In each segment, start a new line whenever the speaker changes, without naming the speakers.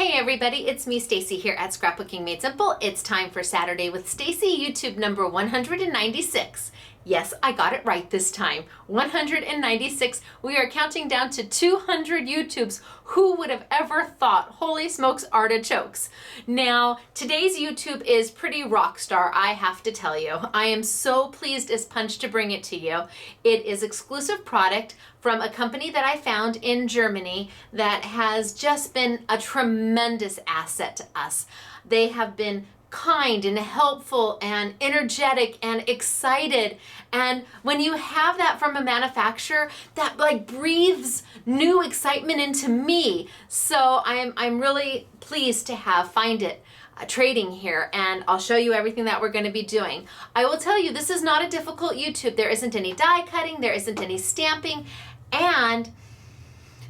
Hey everybody, it's me Stacey here at Scrapbooking Made Simple. It's time for Saturday with Stacey, YouTube number 196. Yes, I got it right this time. 196. We are counting down to 200 YouTubes. Who would have ever thought? Holy smokes, artichokes. Now, today's YouTube is pretty rock star, I have to tell you. I am so pleased as punch to bring it to you. It is exclusive product from a company that I found in Germany that has just been a tremendous asset to us. They have been kind and helpful and energetic and excited, and when you have that from a manufacturer, that like breathes new excitement into me. So I'm really pleased to find it trading here, and I'll show you everything that we're going to be doing. I will tell you, this is not a difficult YouTube. There isn't any die cutting, there isn't any stamping, and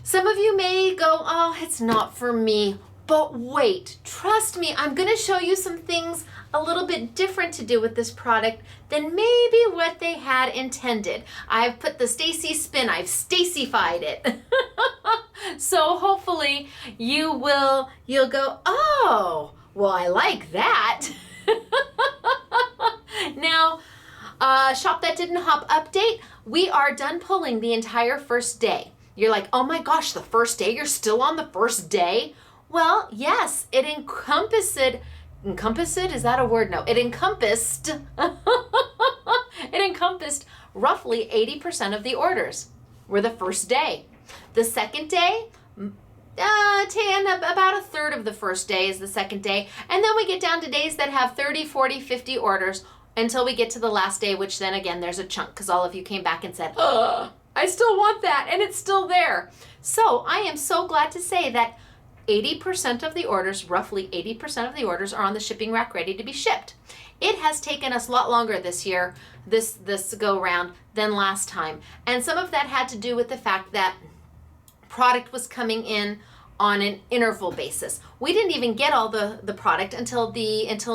some of you may go, oh, it's not for me. But wait, trust me, I'm going to show you some things a little bit different to do with this product than maybe what they had intended. I've put the Stacey spin, I've Stacey-fied it. So hopefully you'll go, oh, well, I like that. Now, Shop That Didn't Hop update, we are done pulling the entire first day. You're like, oh my gosh, the first day? You're still on the first day? Well, yes, it encompassed, is that a word? No, it encompassed, it encompassed roughly 80% of the orders were the first day. The second day, about a third of the first day is the second day. And then we get down to days that have 30, 40, 50 orders until we get to the last day, which then again, there's a chunk because all of you came back and said, oh, I still want that, and it's still there. So I am so glad to say that 80% of the orders, roughly 80% of the orders are on the shipping rack ready to be shipped. It has taken us a lot longer this year, this go round, than last time. And some of that had to do with the fact that product was coming in on an interval basis. We didn't even get all the product until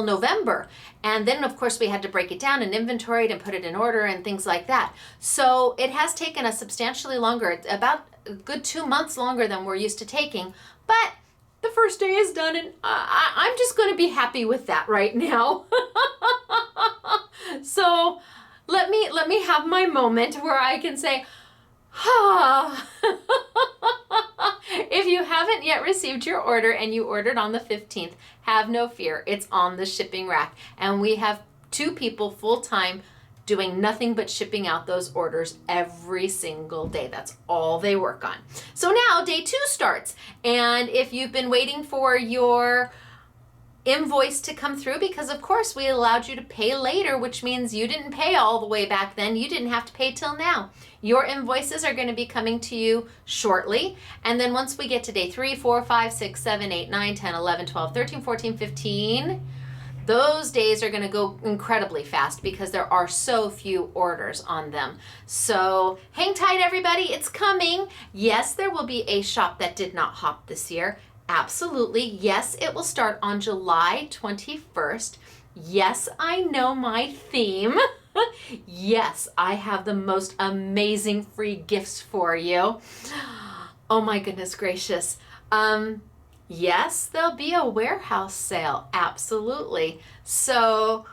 November. And then of course we had to break it down and inventory it and put it in order and things like that. So it has taken us substantially longer, it's about a good 2 months longer than we're used to taking. But the first day is done, and I'm just going to be happy with that right now. So let me have my moment where I can say, ah. If you haven't yet received your order and you ordered on the 15th, have no fear. It's on the shipping rack, and we have 2 people full-time doing nothing but shipping out those orders every single day. That's all they work on. So now day 2 starts. And if you've been waiting for your invoice to come through, because of course we allowed you to pay later, which means you didn't pay all the way back then. You didn't have to pay till now. Your invoices are going to be coming to you shortly. And then once we get to day 3, 4, 5, 6, 7, 8, 9, 10, 11, 12, 13, 14, 15, those days are going to go incredibly fast because there are so few orders on them. So hang tight, everybody. It's coming. Yes, there will be a Shop That Did Not Hop this year. Absolutely. Yes, it will start on July 21st. Yes, I know my theme. Yes, I have the most amazing free gifts for you. Oh my goodness gracious. Yes, there'll be a warehouse sale. Absolutely. So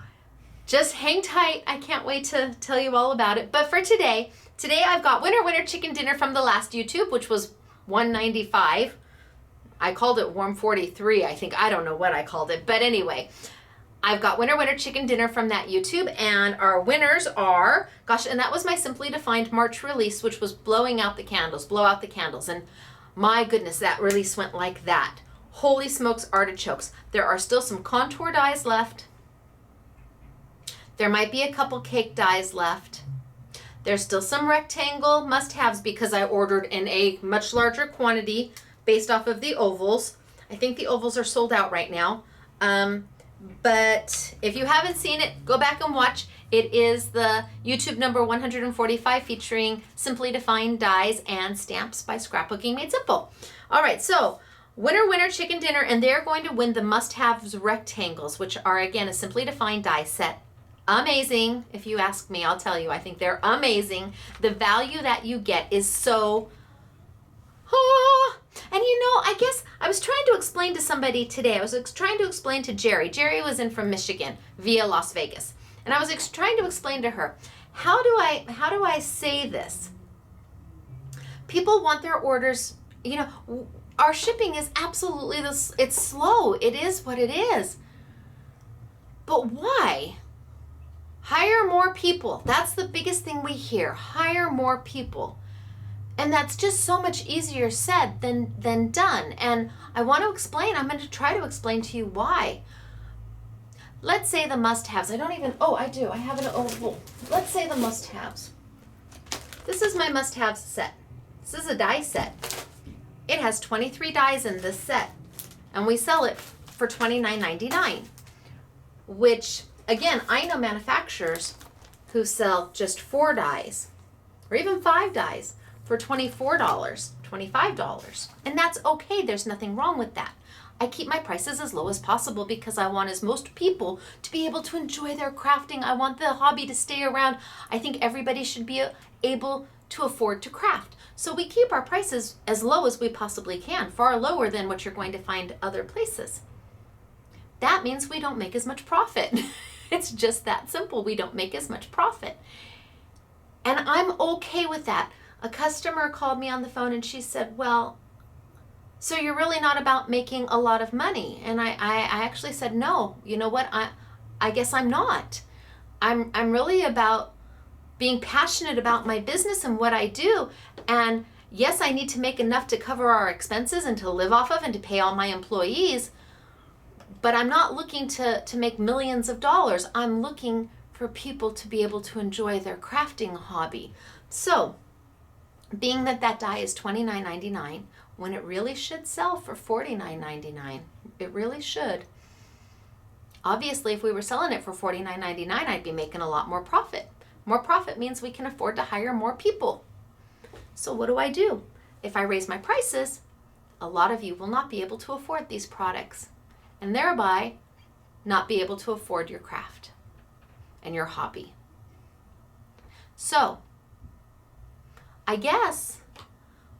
just hang tight. I can't wait to tell you all about it. But for today I've got Winner Chicken Dinner from the last YouTube, which was $195. I called it Warm 43, I think. I don't know what I called it. But anyway, I've got Winner Chicken Dinner from that YouTube, and our winners are, gosh, and that was my Simply Defined March release, which was blow out the candles. And my goodness, that release went like that. Holy smokes, artichokes. There are still some contour dies left. There might be a couple cake dies left. There's still some rectangle must-haves because I ordered in a much larger quantity based off of the ovals. I think the ovals are sold out right now. But if you haven't seen it, go back and watch. It is the YouTube number 145 featuring Simply Defined dies and stamps by Scrapbooking Made Simple. All right, so Winner Chicken Dinner, and they're going to win the must-haves rectangles, which are again a Simply Defined die set. Amazing. If you ask me, I'll tell you, I think they're amazing. The value that you get is so And I guess I was trying to explain to somebody today. I was trying to explain to Jerry. Jerry was in from Michigan via Las Vegas. And I was trying to explain to her, how do I say this? People want their orders, our shipping is absolutely it's slow. It is what it is. But why? Hire more people. That's the biggest thing we hear. Hire more people. And that's just so much easier said than done. And I want to explain. I'm going to try to explain to you why. Let's say the must-haves. I do. I have let's say the must-haves. This is my must-haves set. This is a die set. It has 23 dies in this set. And we sell it for $29.99. Which, again, I know manufacturers who sell just 4 dies or even 5 dies for $24, $25. And that's okay. There's nothing wrong with that. I keep my prices as low as possible because I want as most people to be able to enjoy their crafting. I want the hobby to stay around. I think everybody should be able to afford to craft. So we keep our prices as low as we possibly can, far lower than what you're going to find other places. That means we don't make as much profit. It's just that simple. We don't make as much profit. And I'm okay with that. A customer called me on the phone and she said, well, so you're really not about making a lot of money? And I actually said, no, you know what? I guess I'm not. I'm really about being passionate about my business and what I do. And yes, I need to make enough to cover our expenses and to live off of and to pay all my employees. But I'm not looking to make millions of dollars. I'm looking for people to be able to enjoy their crafting hobby. So, being that die is $29.99, when it really should sell for $49.99, it really should. Obviously, if we were selling it for $49.99, I'd be making a lot more profit. More profit means we can afford to hire more people. So what do? If I raise my prices, a lot of you will not be able to afford these products, and thereby not be able to afford your craft and your hobby. So, I guess,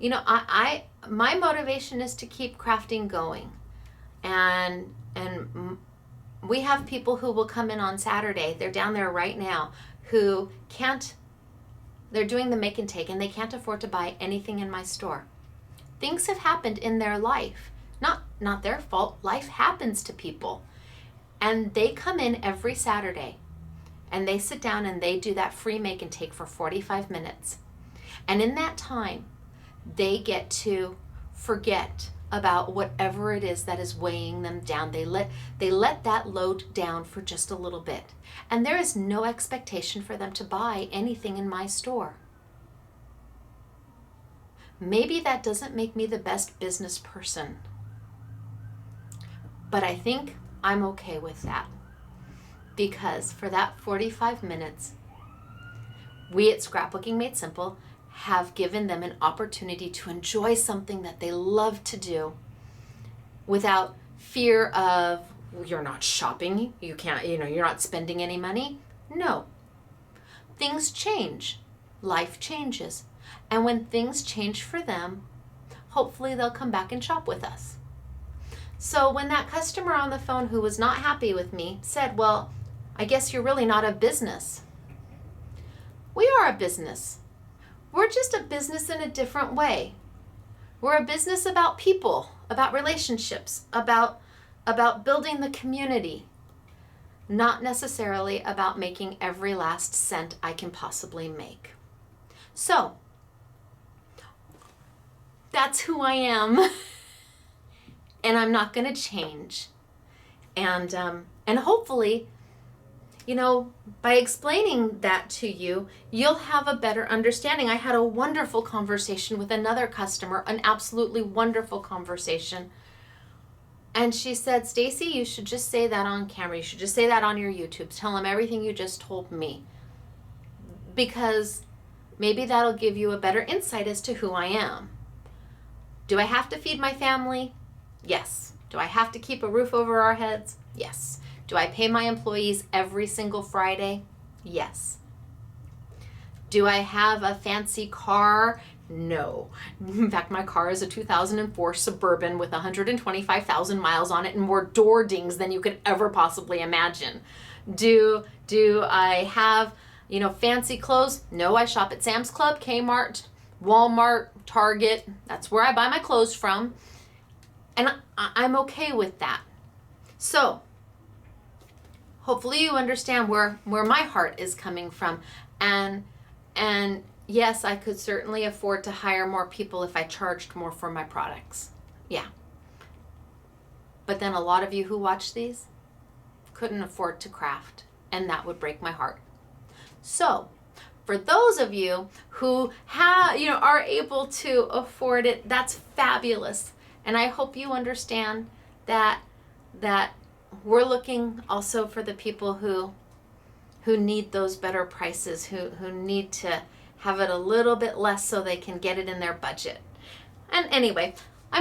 my motivation is to keep crafting going. And we have people who will come in on Saturday. They're down there right now who they're doing the make and take and they can't afford to buy anything in my store. Things have happened in their life. Not their fault. Life happens to people. And they come in every Saturday and they sit down and they do that free make and take for 45 minutes. And in that time, they get to forget about whatever it is that is weighing them down. They let that load down for just a little bit. And there is no expectation for them to buy anything in my store. Maybe that doesn't make me the best business person, but I think I'm okay with that, because for that 45 minutes, we at Scrapbooking Made Simple have given them an opportunity to enjoy something that they love to do without fear of, you're not shopping, you can't, you're not spending any money. No. Things change. Life changes. And when things change for them, hopefully they'll come back and shop with us. So when that customer on the phone who was not happy with me said, well, I guess you're really not a business. We are a business. We're just a business in a different way. We're a business about people, about relationships, about building the community, not necessarily about making every last cent I can possibly make. So, that's who I am, and I'm not going to change. And hopefully, by explaining that to you, you'll have a better understanding. I had a wonderful conversation with another customer, an absolutely wonderful conversation. And she said, Stacey, you should just say that on camera. You should just say that on your YouTube. Tell them everything you just told me. Because maybe that'll give you a better insight as to who I am. Do I have to feed my family? Yes. Do I have to keep a roof over our heads? Yes. Do I pay my employees every single Friday? Yes. Do I have a fancy car No. In fact, my car is a 2004 Suburban with 125,000 miles on it and more door dings than you could ever possibly imagine. Do I have, fancy clothes? No, I shop at Sam's Club, Kmart, Walmart, Target. That's where I buy my clothes from. And I'm okay with that. So, hopefully you understand where my heart is coming from. And yes, I could certainly afford to hire more people if I charged more for my products. Yeah. But then a lot of you who watch these couldn't afford to craft, and that would break my heart. So, for those of you who are able to afford it, that's fabulous. And I hope you understand that we're looking also for the people who need those better prices, who need to have it a little bit less so they can get it in their budget. And anyway, I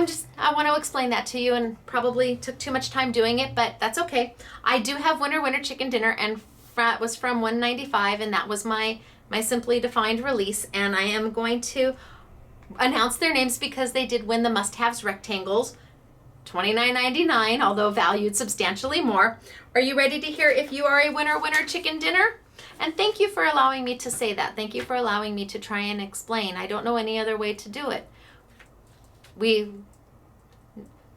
want to explain that to you, and probably took too much time doing it, but that's okay. I do have Winter Chicken Dinner, and that was from $195, and that was my Simply Defined release, and I am going to announce their names because they did win the must-haves rectangles, $29.99, although valued substantially more. Are you ready to hear if you are a winner chicken dinner? And thank you for allowing me to say that. Thank you for allowing me to try and explain. I don't know any other way to do it.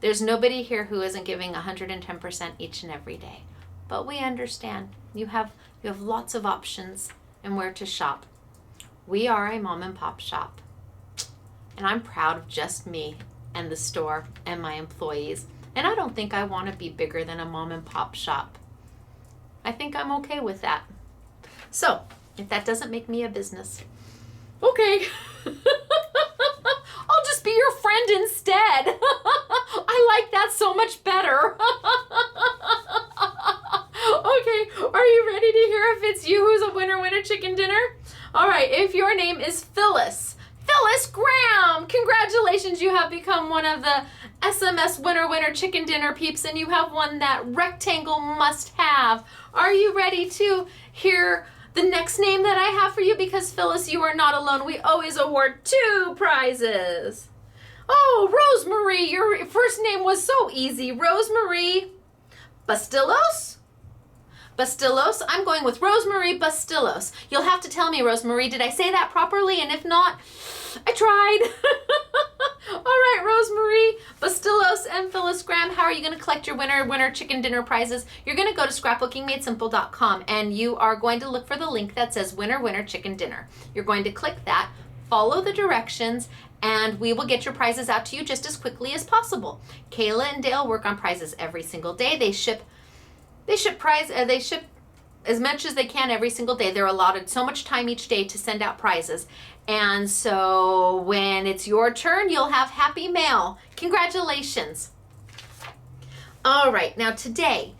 There's nobody here who isn't giving 110% each and every day. But we understand. You have lots of options and where to shop. We are a mom and pop shop. And I'm proud of just me and the store and my employees. And I don't think I want to be bigger than a mom and pop shop. I think I'm okay with that. So, if that doesn't make me a business, okay. I'll just be your friend instead. I like that so much better. Okay, are you ready to hear if it's you who's a winner chicken dinner? All right, if your name is Phyllis Graham, congratulations, you have become one of the SMS winner chicken dinner peeps, and you have won that rectangle must have. Are you ready to hear the next name that I have for you? Because Phyllis, you are not alone. We always award 2 prizes. Oh, Rosemary, your first name was so easy. Rosemary Bastillos? Bastillos? I'm going with Rosemary Bastillos. You'll have to tell me, Rosemary, did I say that properly? And if not, I tried. All right, Rosemary Bastillos and Phyllis Graham, how are you going to collect your winner chicken dinner prizes? You're going to go to scrapbookingmadesimple.com, and you are going to look for the link that says winner chicken dinner. You're going to click that, follow the directions, and we will get your prizes out to you just as quickly as possible. Kayla and Dale work on prizes every single day. They ship as much as they can every single day. They're allotted so much time each day to send out prizes. And so when it's your turn, you'll have happy mail. Congratulations. All right, now today,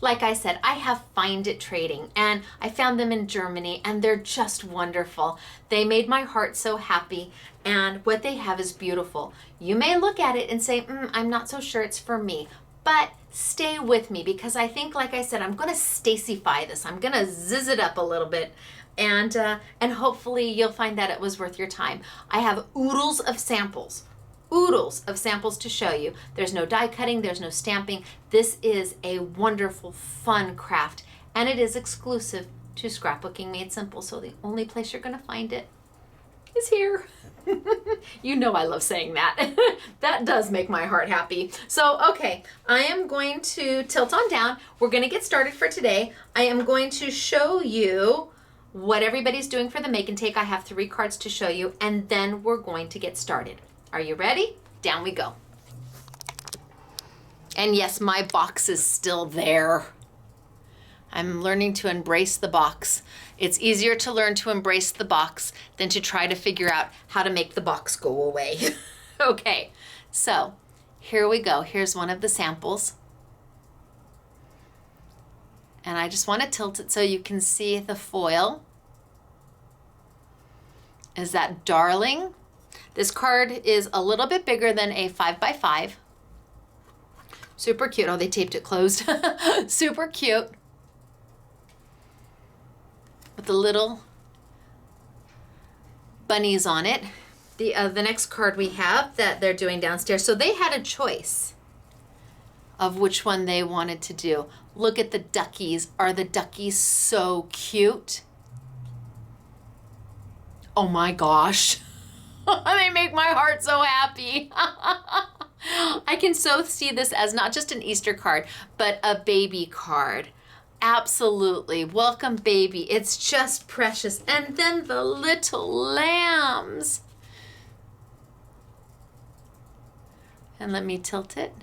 like I said, I have Find It Trading, and I found them in Germany, and they're just wonderful. They made my heart so happy, and what they have is beautiful. You may look at it and say, I'm not so sure it's for me, but stay with me, because I think, like I said, I'm going to Stacey-fy this. I'm going to zizz it up a little bit, and hopefully you'll find that it was worth your time. I have oodles of samples to show you. There's no die cutting, there's no stamping. This is a wonderful, fun craft, and it is exclusive to Scrapbooking Made Simple, so the only place you're going to find it is here. You know I love saying that. That does make my heart happy. So, okay, I am going to tilt on down. We're going to get started for today. I am going to show you what everybody's doing for the make and take. I have 3 cards to show you, and then we're going to get started. Are you ready? Down we go. And yes, my box is still there. I'm learning to embrace the box. It's easier to learn to embrace the box than to try to figure out how to make the box go away. Okay, so here we go. Here's one of the samples. And I just want to tilt it so you can see the foil. Is that darling? This card is a little bit bigger than a 5x5. Super cute. Oh, they taped it closed. Super cute. With the little bunnies on it. The next card we have that they're doing downstairs. So they had a choice of which one they wanted to do. Look at the duckies. Are the duckies so cute? Oh my gosh. They make my heart so happy. I can so see this as not just an Easter card, but a baby card. Absolutely. Welcome, baby. It's just precious. And then the little lambs. And let me tilt it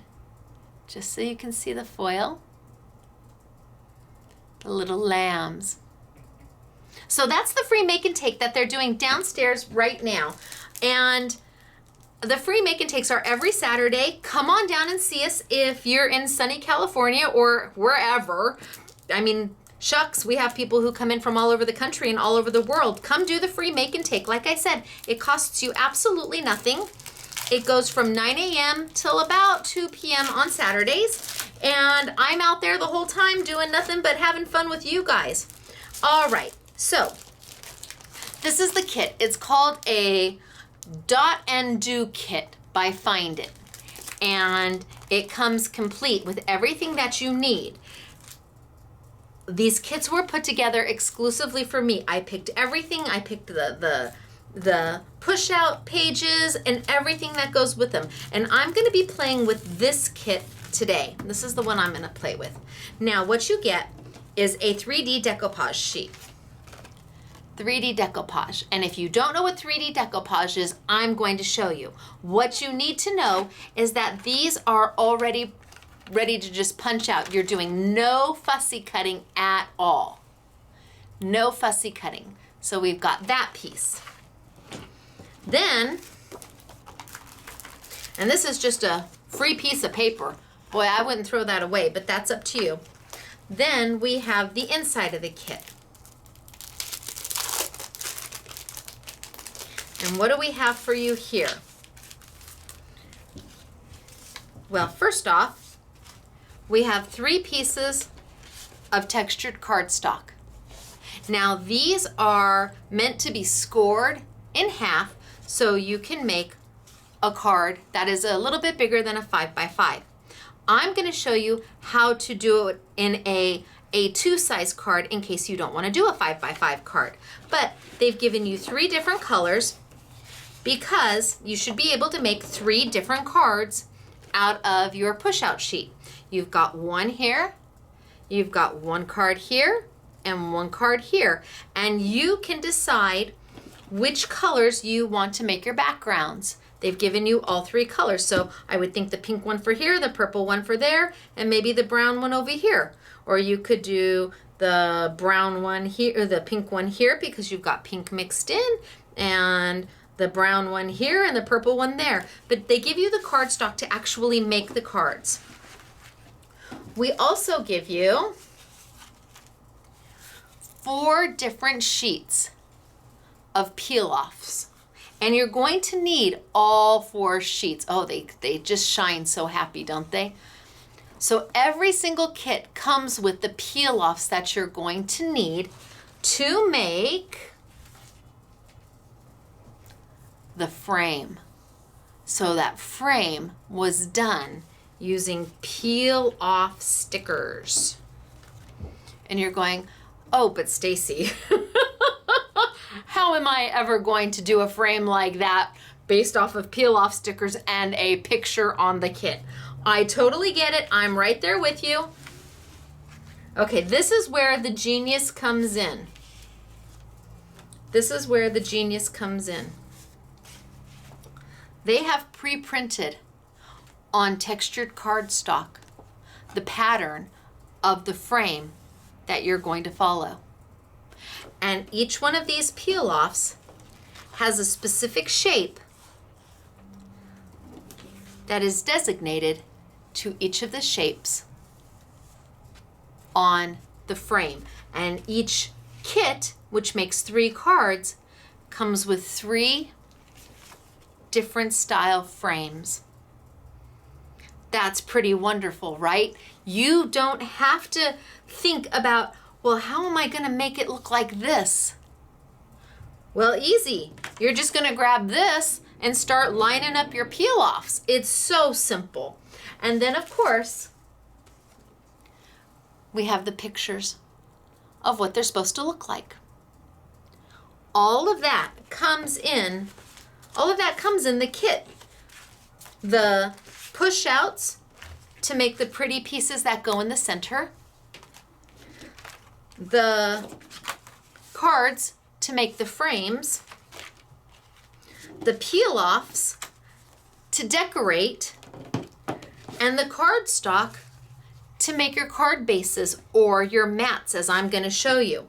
just so you can see the foil. The little lambs. So that's the free make and take that they're doing downstairs right now. And the free make and takes are every Saturday. Come on down and see us if you're in sunny California or wherever. I mean, shucks, we have people who come in from all over the country and all over the world. Come do the free make and take. Like I said, it costs you absolutely nothing. It goes from 9 a.m. till about 2 p.m. on Saturdays. And I'm out there the whole time doing nothing but having fun with you guys. All right, so this is the kit. It's called a Dot and Do kit by Find It. And it comes complete with everything that you need. These kits were put together exclusively for me. I picked everything. I picked the push out pages and everything that goes with them. And I'm going to be playing with this kit today. This is the one I'm going to play with. Now, what you get is a 3D decoupage sheet. 3D decoupage. And if you don't know what 3D decoupage is, I'm going to show you. What you need to know is that these are already ready to just punch out. You're doing no fussy cutting at all. No fussy cutting. So we've got that piece. Then, and this is just a free piece of paper. Boy, I wouldn't throw that away, but that's up to you. Then we have the inside of the kit. And what do we have for you here? Well, first off, we have 3 pieces of textured cardstock. Now, these are meant to be scored in half so you can make a card that is a little bit bigger than a 5x5. I'm going to show you how to do it in a 2 size card in case you don't want to do a 5x5 card. But they've given you 3 different colors because you should be able to make 3 different cards out of your push-out sheet. You've got one here, you've got one card here, and one card here. And you can decide which colors you want to make your backgrounds. They've given you all 3 colors. So I would think the pink one for here, the purple one for there, and maybe the brown one over here. Or you could do the brown one here, or the pink one here because you've got pink mixed in, and the brown one here and the purple one there. But they give you the cardstock to actually make the cards. We also give you 4 different sheets of peel-offs. And you're going to need all 4 sheets. Oh, they just shine so happy, don't they? So every single kit comes with the peel-offs that you're going to need to make the frame. So that frame was done using peel-off stickers. And you're going, oh, but Stacey, how am I ever going to do a frame like that based off of peel-off stickers and a picture on the kit? I totally get it. I'm right there with you. Okay, this is where the genius comes in. This is where the genius comes in. They have pre-printed on textured cardstock the pattern of the frame that you're going to follow. And each one of these peel-offs has a specific shape that is designated to each of the shapes on the frame. And each kit, which makes 3 cards, comes with 3 different style frames. That's pretty wonderful, right? You don't have to think about, well, how am I going to make it look like this? Well, easy. You're just going to grab this and start lining up your peel-offs. It's so simple. And then, of course, we have the pictures of what they're supposed to look like. All of that comes in the kit. The push-outs to make the pretty pieces that go in the center. The cards to make the frames. The peel-offs to decorate. And the cardstock to make your card bases or your mats, as I'm going to show you.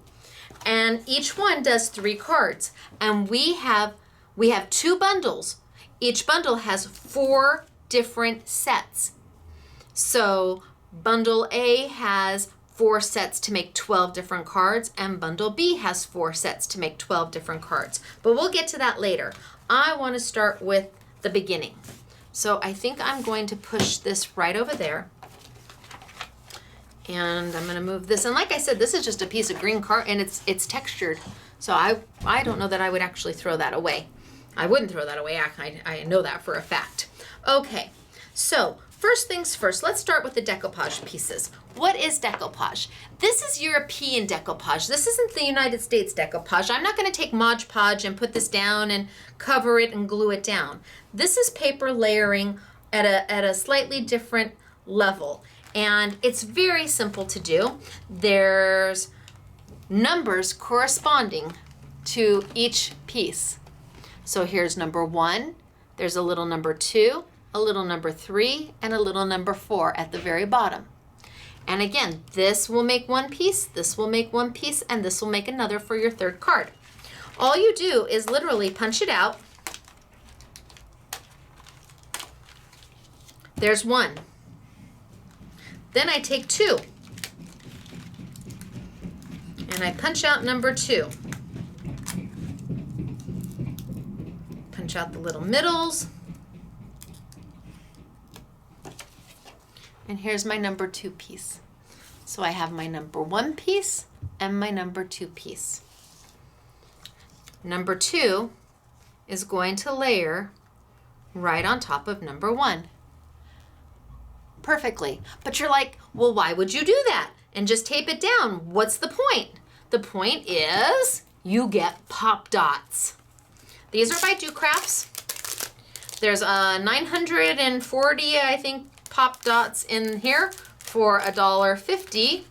And each one does 3 cards. And we have 2 bundles. Each bundle has 4 different sets. So bundle A has 4 sets to make 12 different cards, and bundle B has 4 sets to make 12 different cards. But we'll get to that later. I want to start with the beginning. So I think I'm going to push this right over there. And I'm going to move this. And like I said, this is just a piece of green card, and it's textured. So I don't know that I would actually throw that away. I wouldn't throw that away. I know that for a fact. Okay, so first things first, let's start with the decoupage pieces. What is decoupage? This is European decoupage. This isn't the United States decoupage. I'm not going to take Mod Podge and put this down and cover it and glue it down. This is paper layering at a slightly different level. And it's very simple to do. There's numbers corresponding to each piece. So here's number 1. There's a little number 2, a little number 3, and a little number 4 at the very bottom. And again, this will make one piece, this will make one piece, and this will make another for your third card. All you do is literally punch it out. There's 1. Then I take 2, and I punch out number 2. Punch out the little middles. And here's my number 2 piece. So I have my number 1 piece and my number 2 piece. Number 2 is going to layer right on top of number 1. Perfectly. But you're like, well, why would you do that? And just tape it down. What's the point? The point is you get pop dots. These are by Do Crafts. There's 940, I think, pop dots in here for $1.50.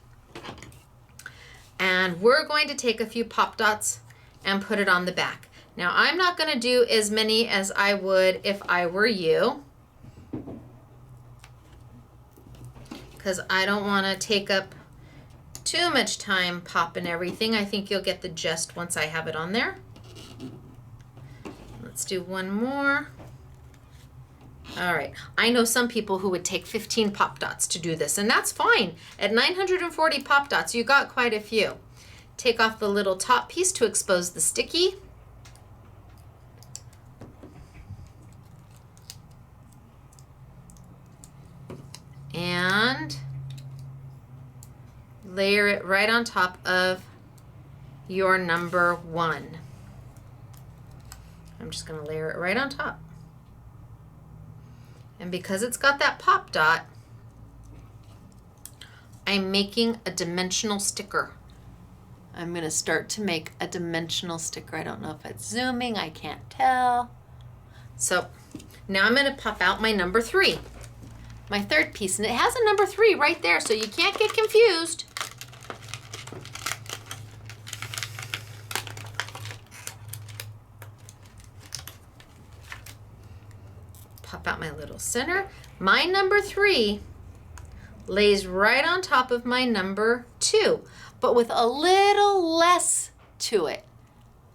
And we're going to take a few pop dots and put it on the back. Now, I'm not going to do as many as I would if I were you, because I don't want to take up too much time popping everything. I think you'll get the gist once I have it on there. Let's do one more. All right, I know some people who would take 15 pop dots to do this, and that's fine. At 940 pop dots, you got quite a few. Take off the little top piece to expose the sticky. And layer it right on top of your number 1. I'm just going to layer it right on top. And because it's got that pop dot, I'm making a dimensional sticker. I'm going to start to make a dimensional sticker. I don't know if it's zooming. I can't tell. So now I'm going to pop out my number 3, my third piece. And it has a number 3 right there, so you can't get confused. Pop out my little center. My number 3 lays right on top of my number 2, but with a little less to it.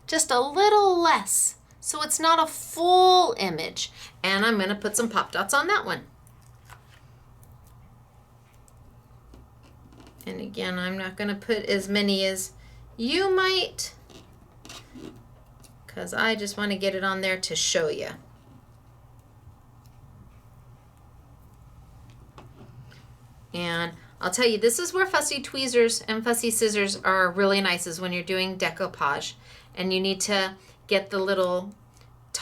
Just a little less. So it's not a full image. And I'm going to put some pop dots on that one. And again, I'm not going to put as many as you might, because I just want to get it on there to show you. And I'll tell you, this is where fussy tweezers and fussy scissors are really nice, is when you're doing decoupage and you need to get the little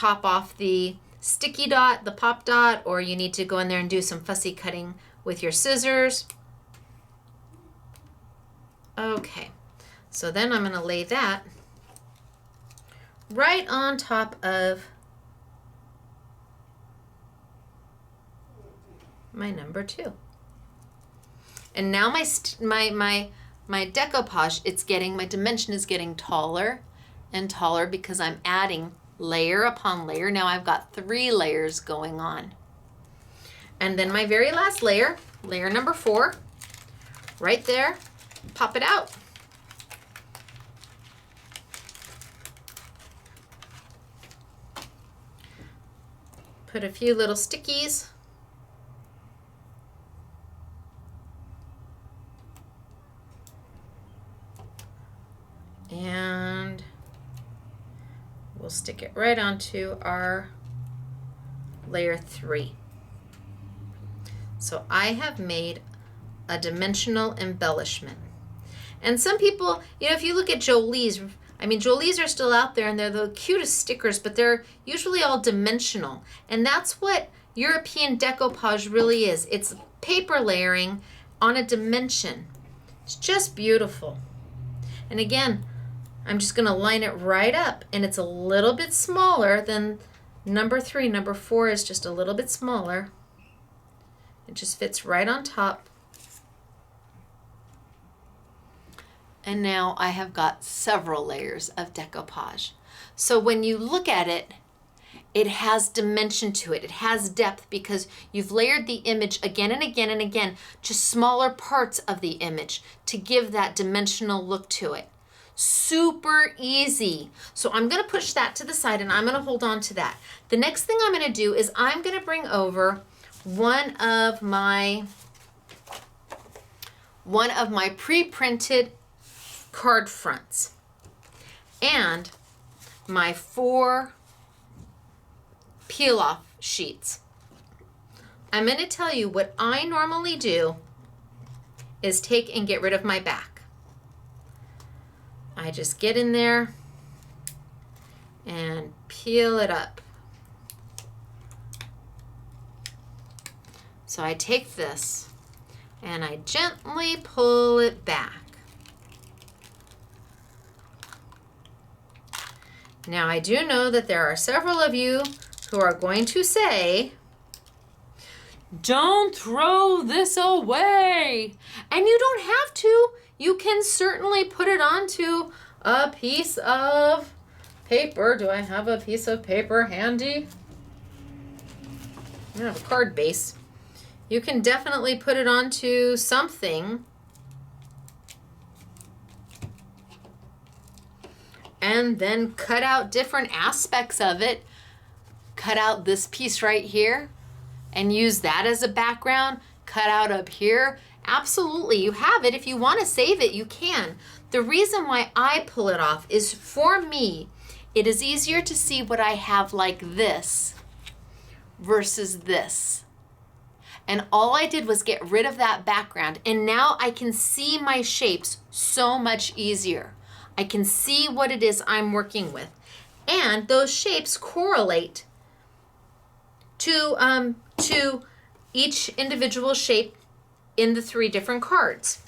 top off the sticky dot, the pop dot, or you need to go in there and do some fussy cutting with your scissors. Okay, so then I'm going to lay that right on top of my number 2. And now my decoupage, my dimension is getting taller and taller because I'm adding layer upon layer. Now I've got 3 layers going on. And then my very last layer, layer number 4, right there, pop it out. Put a few little stickies. And we'll stick it right onto our layer 3. So I have made a dimensional embellishment. And some people, if you look at Jolie's, Jolie's are still out there and they're the cutest stickers, but they're usually all dimensional. And that's what European decoupage really is. It's paper layering on a dimension. It's just beautiful. And again, I'm just going to line it right up, and it's a little bit smaller than number 3. Number 4 is just a little bit smaller. It just fits right on top. And now I have got several layers of decoupage. So when you look at it, it has dimension to it. It has depth because you've layered the image again and again and again, just smaller parts of the image to give that dimensional look to it. Super easy. So I'm going to push that to the side and I'm going to hold on to that. The next thing I'm going to do is I'm going to bring over one of my pre-printed card fronts and my 4 peel-off sheets. I'm going to tell you what I normally do is take and get rid of my back. I just get in there and peel it up. So I take this and I gently pull it back. Now I do know that there are several of you who are going to say, "Don't throw this away." And you don't have to. You can certainly put it onto a piece of paper. Do I have a piece of paper handy? I have a card base. You can definitely put it onto something and then cut out different aspects of it. Cut out this piece right here and use that as a background. Cut out up here. Absolutely, you have it. If you want to save it, you can. The reason why I pull it off is, for me, it is easier to see what I have like this versus this. And all I did was get rid of that background, and now I can see my shapes so much easier. I can see what it is I'm working with. And those shapes correlate to each individual shape in the 3 different cards.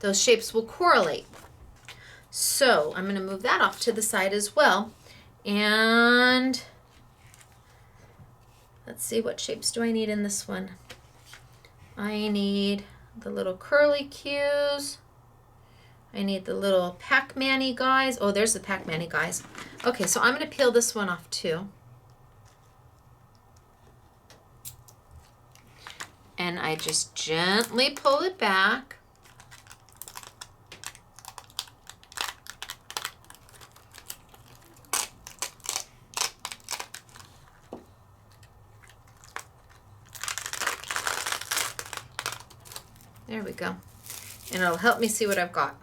Those shapes will correlate. So I'm going to move that off to the side as well. And let's see, what shapes do I need in this one? I need the little curly cues. I need the little Pac-Man-y guys. Oh, there's the Pac-Man-y guys. Okay, so I'm going to peel this one off too. And I just gently pull it back. There we go. And it'll help me see what I've got.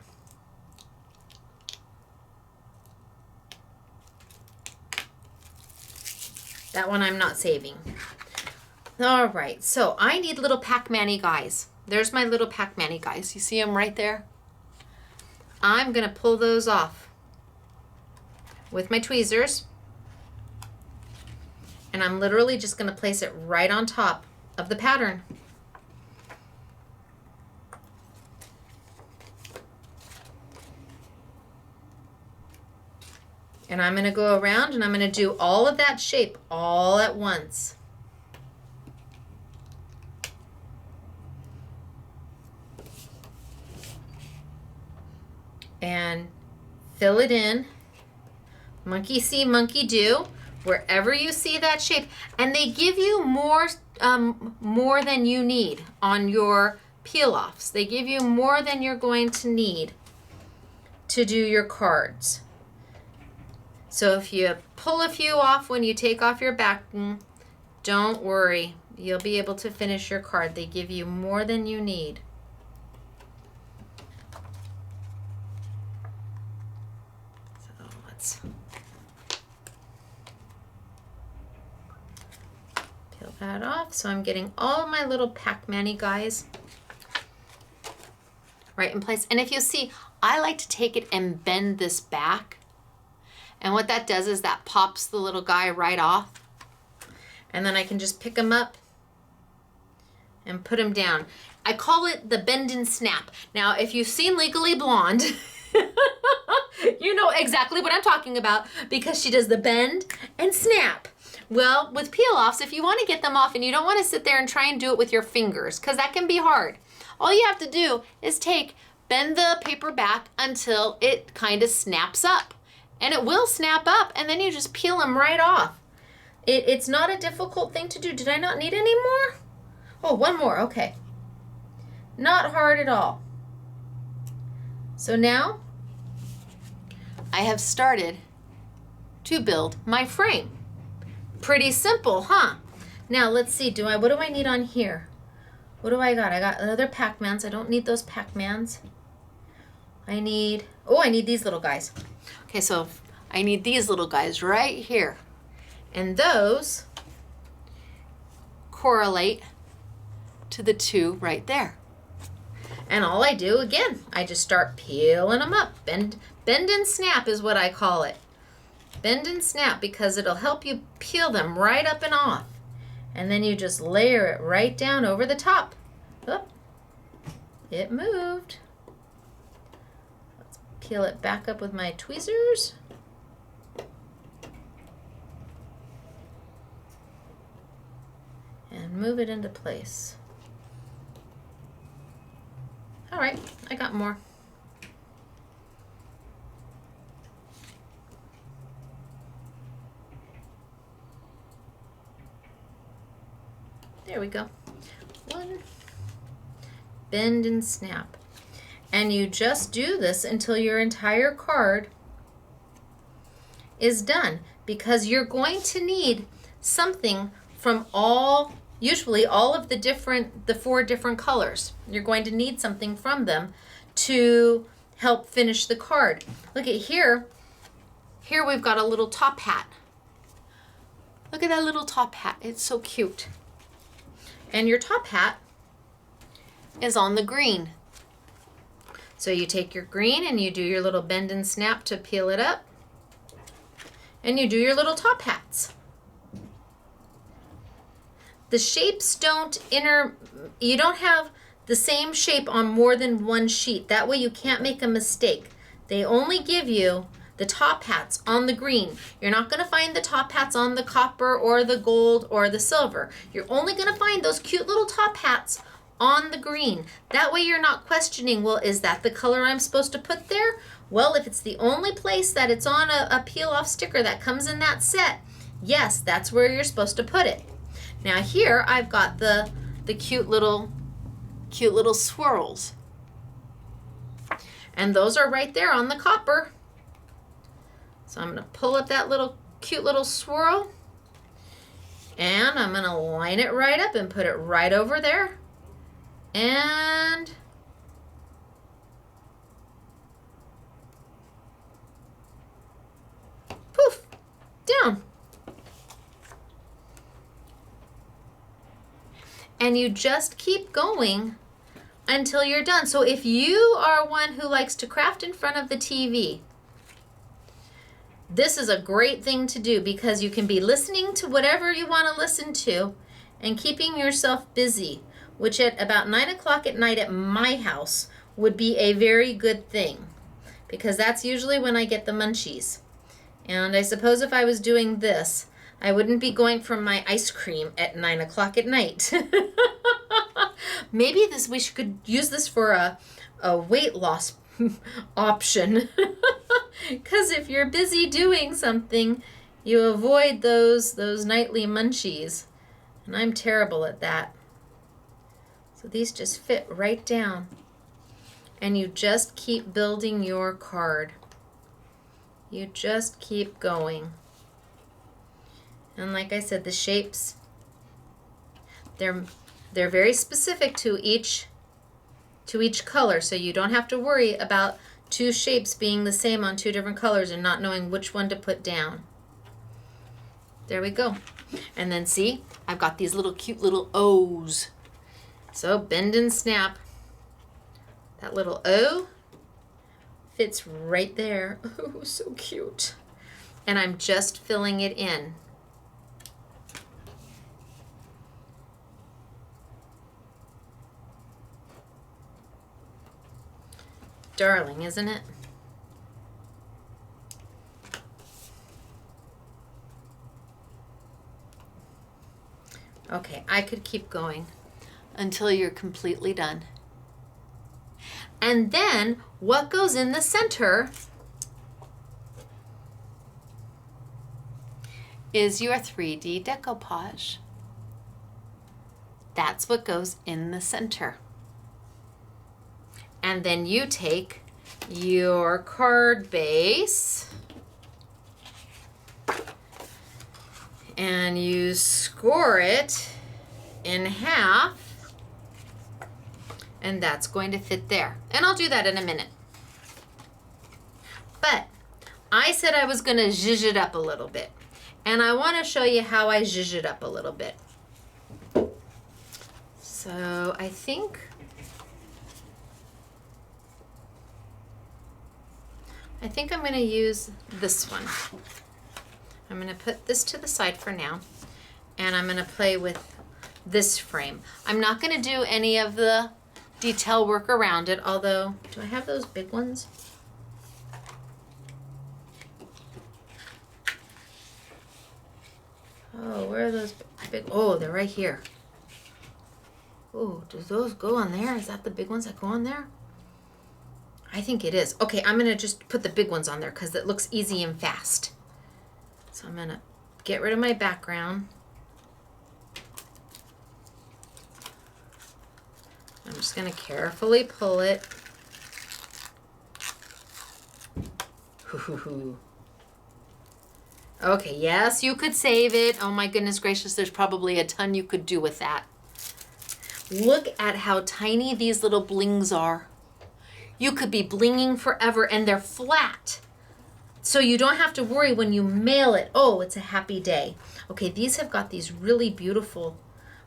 That one I'm not saving. All right, so I need little Pac-Man-y guys. There's my little Pac-Man-y guys. You see them right there? I'm gonna pull those off with my tweezers. And I'm literally just going to place it right on top of the pattern. And I'm going to go around and I'm going to do all of that shape all at once. And fill it in. Monkey see, monkey do. Wherever you see that shape. And they give you more than you need on your peel-offs. They give you more than you're going to need to do your cards. So if you pull a few off when you take off your backing, don't worry. You'll be able to finish your card. They give you more than you need. So let's peel that off. So I'm getting all my little Pac-Man-y guys right in place. And if you see, I like to take it and bend this back. And what that does is that pops the little guy right off. And then I can just pick him up and put him down. I call it the bend and snap. Now, if you've seen Legally Blonde, you know exactly what I'm talking about because she does the bend and snap. Well, with peel-offs, if you want to get them off and you don't want to sit there and try and do it with your fingers, because that can be hard, all you have to do is bend the paper back until it kind of snaps up. And it will snap up, and then you just peel them right off. It's not a difficult thing to do. Did I not need any more? Oh, one more, okay. Not hard at all. So now, I have started to build my frame. Pretty simple, huh? Now, let's see, what do I need on here? What do I got? I got other Pac-Mans. I don't need those Pac-Mans. I need these little guys. Okay, so I need these little guys right here. And those correlate to the two right there. And all I do, again, I just start peeling them up. Bend and snap is what I call it. Bend and snap because it'll help you peel them right up and off. And then you just layer it right down over the top. Oop, it moved. Peel it back up with my tweezers. And move it into place. All right, I got more. There we go. One. Bend and snap. And you just do this until your entire card is done, because you're going to need something from usually all of the 4 different colors. You're going to need something from them to help finish the card. Look at here. Here we've got a little top hat. Look at that little top hat. It's so cute. And your top hat is on the green. So you take your green and you do your little bend and snap to peel it up. And you do your little top hats. The shapes you don't have the same shape on more than one sheet. That way you can't make a mistake. They only give you the top hats on the green. You're not going to find the top hats on the copper or the gold or the silver. You're only going to find those cute little top hats on the green. That way you're not questioning, well, is that the color I'm supposed to put there? Well, if it's the only place that it's on a peel-off sticker that comes in that set, yes, that's where you're supposed to put it. Now here I've got the cute little swirls. And those are right there on the copper. So I'm going to pull up that cute little swirl. And I'm going to line it right up and put it right over there. And poof, down. And you just keep going until you're done. So if you are one who likes to craft in front of the TV, This is a great thing to do because you can be listening to whatever you want to listen to and keeping yourself busy, which at about 9 o'clock at night at my house would be a very good thing because that's usually when I get the munchies. And I suppose if I was doing this, I wouldn't be going for my ice cream at 9 o'clock at night. Maybe we could use this for a weight loss option. Because if you're busy doing something, you avoid those nightly munchies. And I'm terrible at that. So these just fit right down. And you just keep building your card. You just keep going. And like I said, the shapes, they're very specific to each color, so you don't have to worry about two shapes being the same on two different colors and not knowing which one to put down. There we go. And then see, I've got these little cute little O's. So bend and snap. That little O fits right there. Oh, so cute. And I'm just filling it in. Darling, isn't it? Okay, I could keep going until you're completely done. And then what goes in the center is your 3D decoupage. That's what goes in the center. And then you take your card base and you score it in half, and that's going to fit there. And I'll do that in a minute. But I said I was going to zhuzh it up a little bit, and I want to show you how I zhuzh it up a little bit. So I think I'm going to use this one. I'm going to put this to the side for now, and I'm going to play with this frame. I'm not going to do any of the detail work around it, although, do I have those big ones? Oh, where are those big, oh, they're right here. Oh, does those go on there? Is that the big ones that go on there? I think it is. Okay, I'm going to just put the big ones on there because it looks easy and fast. So I'm going to get rid of my background. I'm just going to carefully pull it. Okay, yes, you could save it. Oh my goodness gracious, there's probably a ton you could do with that. Look at how tiny these little blings are. You could be blinging forever, and they're flat. So you don't have to worry when you mail it. Oh, it's a happy day. Okay, these have got these really beautiful,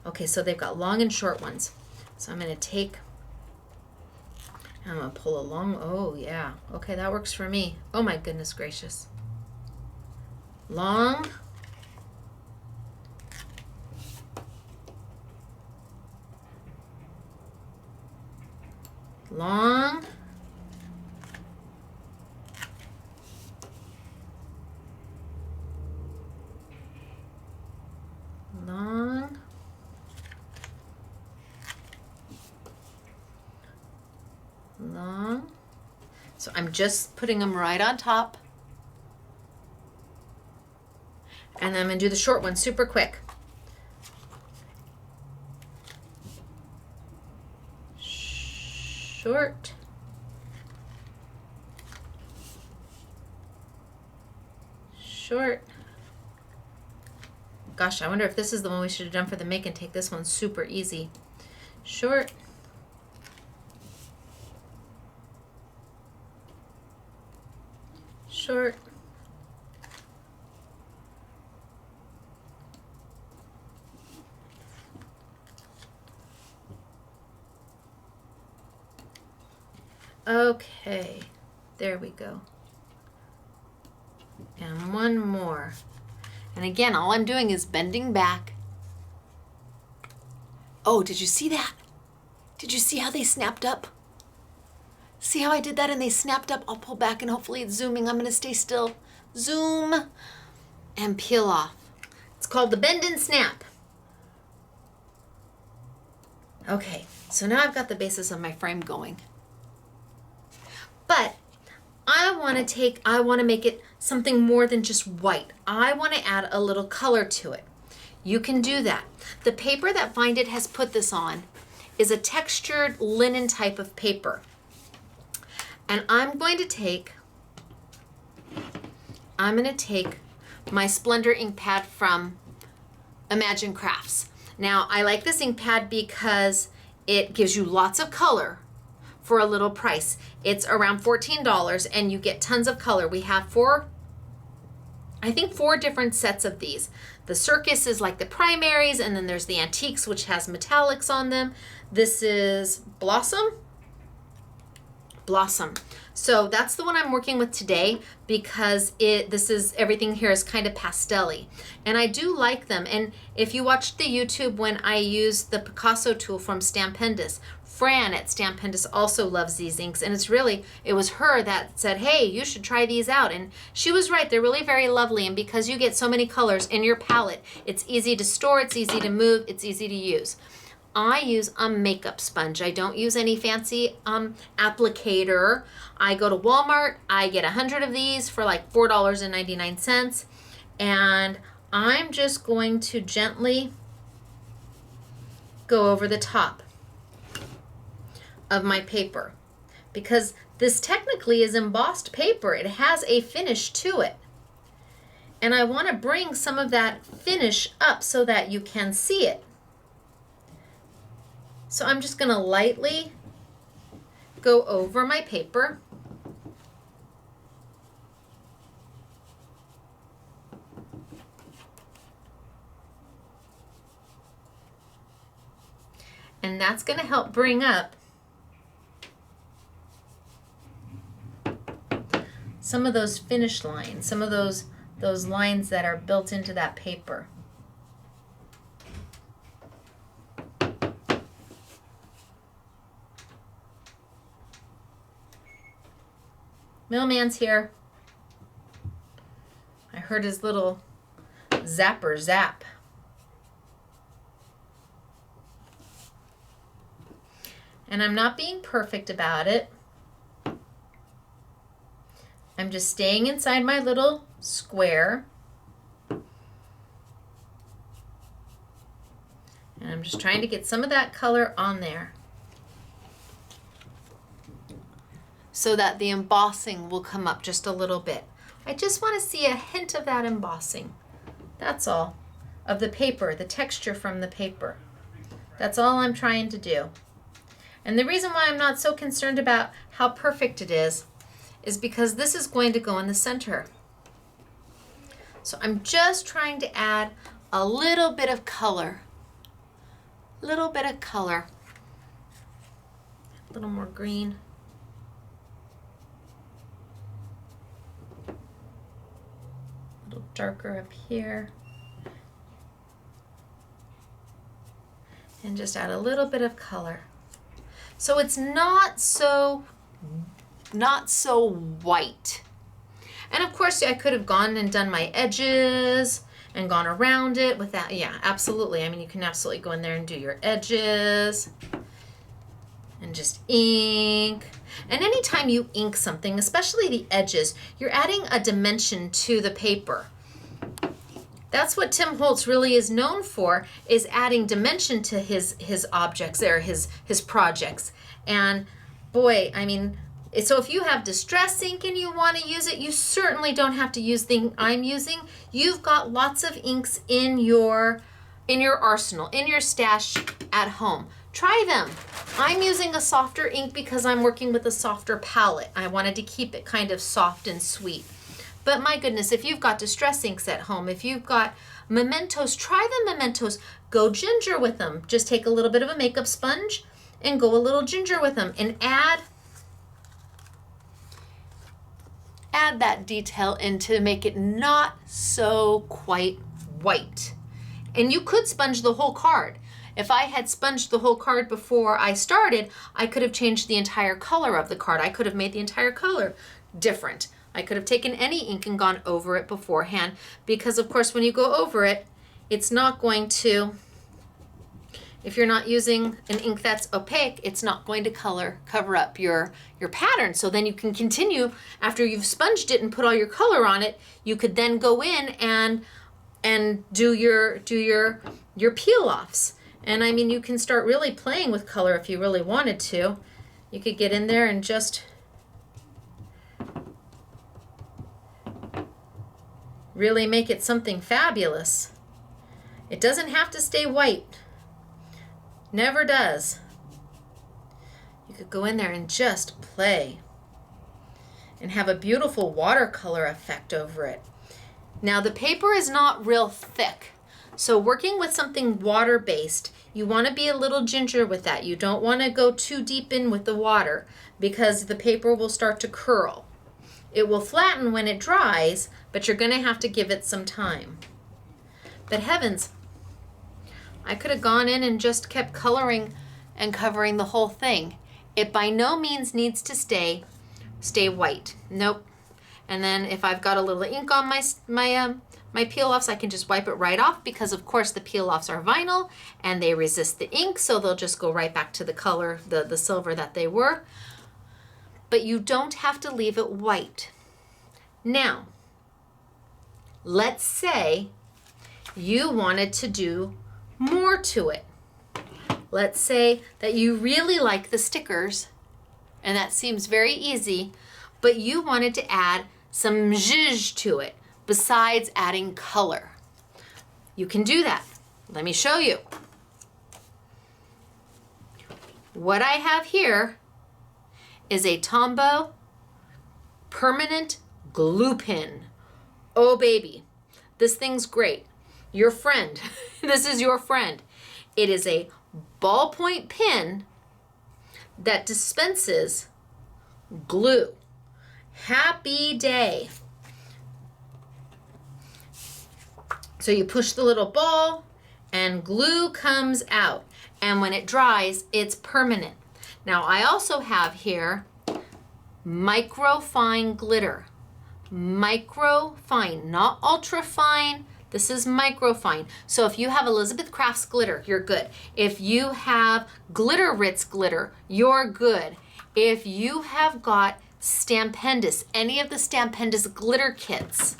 okay, so they've got long and short ones. So I'm going to take, I'm going to pull a long, oh yeah. Okay, that works for me. Oh my goodness gracious. Long. Long. Long. Long. So I'm just putting them right on top. And then I'm going to do the short one super quick. Short. Short. Gosh, I wonder if this is the one we should have done for the make and take. This one super easy. Short. Short. Okay, there we go. And one more. And again, all I'm doing is bending back. Oh, did you see that? Did you see how they snapped up? See how I did that and they snapped up? I'll pull back and hopefully it's zooming. I'm gonna stay still. Zoom and peel off. It's called the bend and snap. Okay, so now I've got the basis of my frame going. But I want to make it something more than just white. I want to add a little color to it. You can do that. The paper that Find It has put this on is a textured linen type of paper. And I'm going to take my Splendor ink pad from Imagine Crafts. Now, I like this ink pad because it gives you lots of color for a little price. It's around $14 and you get tons of color. We have four different sets of these. The Circus is like the primaries, and then there's the Antiques, which has metallics on them. This is Blossom. So that's the one I'm working with today because everything here is kind of pastel-y. And I do like them. And if you watched the YouTube when I used the Picasso tool from Stampendous, Fran at Stampendous also loves these inks. And it was her that said, hey, you should try these out. And she was right. They're really very lovely. And because you get so many colors in your palette, it's easy to store, it's easy to move, it's easy to use. I use a makeup sponge. I don't use any fancy applicator. I go to Walmart. I get 100 of these for like $4.99. And I'm just going to gently go over the top of my paper because this technically is embossed paper. It has a finish to it. And I want to bring some of that finish up so that you can see it. So I'm just going to lightly go over my paper. And that's going to help bring up some of those finish lines, some of those lines that are built into that paper. Mailman's here. I heard his little zapper zap. And I'm not being perfect about it. I'm just staying inside my little square. And I'm just trying to get some of that color on there, so that the embossing will come up just a little bit. I just want to see a hint of that embossing. That's all. Of the paper, the texture from the paper. That's all I'm trying to do. And the reason why I'm not so concerned about how perfect it is because this is going to go in the center. So I'm just trying to add a little bit of color. A little bit of color. A little more green. Darker up here, and just add a little bit of color so it's not so white. And of course I could have gone and done my edges and gone around it with that. Yeah, absolutely. I mean, you can absolutely go in there and do your edges and just ink. And anytime you ink something, especially the edges, you're adding a dimension to the paper. That's what Tim Holtz really is known for, is adding dimension to his objects there, his projects. And boy, I mean, so if you have distress ink and you want to use it, you certainly don't have to use the ink I'm using. You've got lots of inks in your arsenal, in your stash at home. Try them. I'm using a softer ink because I'm working with a softer palette. I wanted to keep it kind of soft and sweet. But my goodness, if you've got distress inks at home, if you've got mementos, try the mementos. Go ginger with them. Just take a little bit of a makeup sponge and go a little ginger with them and add add that detail in to make it not so quite white. And you could sponge the whole card. If I had sponged the whole card before I started, I could have changed the entire color of the card. I could have made the entire color different. I could have taken any ink and gone over it beforehand, because of course when you go over it, it's not going to, if you're not using an ink that's opaque, it's not going to cover up your pattern. So then you can continue, after you've sponged it and put all your color on it, you could then go in and do your peel offs. And I mean, you can start really playing with color if you really wanted to. You could get in there and just really make it something fabulous. It doesn't have to stay white. Never does. You could go in there and just play and have a beautiful watercolor effect over it. Now the paper is not real thick, so working with something water-based, you want to be a little ginger with that. You don't want to go too deep in with the water because the paper will start to curl. It will flatten when it dries, but you're going to have to give it some time. But heavens, I could have gone in and just kept coloring and covering the whole thing. It by no means needs to stay white. Nope. And then if I've got a little ink on my peel-offs, I can just wipe it right off, because of course the peel-offs are vinyl and they resist the ink, so they'll just go right back to the color, the silver that they were. But you don't have to leave it white. Now, let's say you wanted to do more to it. Let's say that you really like the stickers, and that seems very easy, but you wanted to add some zhuzh to it besides adding color. You can do that. Let me show you. What I have here is a Tombow permanent glue pin. Oh baby, this thing's great. Your friend, this is your friend. It is a ballpoint pen that dispenses glue. Happy day. So you push the little ball and glue comes out. And when it dries, it's permanent. Now I also have here microfine glitter. Microfine, not ultra fine. This is microfine. So if you have Elizabeth Crafts glitter, you're good. If you have Glitter Ritz glitter, you're good. If you have got Stampendous, any of the Stampendous glitter kits,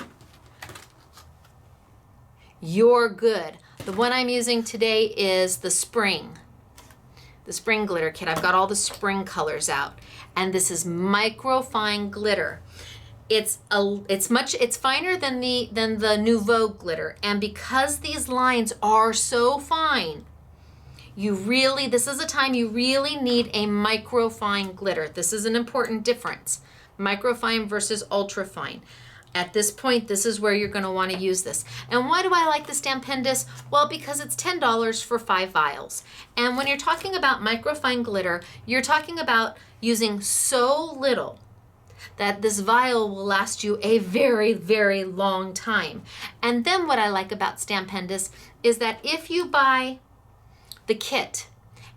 you're good. The one I'm using today is the spring glitter kit. I've got all the spring colors out, and this is microfine glitter. It's finer than the Nouveau glitter, and because these lines are so fine, this is a time you really need a microfine glitter. This is an important difference. Microfine versus ultrafine. At this point, this is where you're going to want to use this. And why do I like the Stampendous? Well, because it's $10 for 5 vials. And when you're talking about microfine glitter, you're talking about using so little that this vial will last you a very, very long time. And then what I like about Stampendous is that if you buy the kit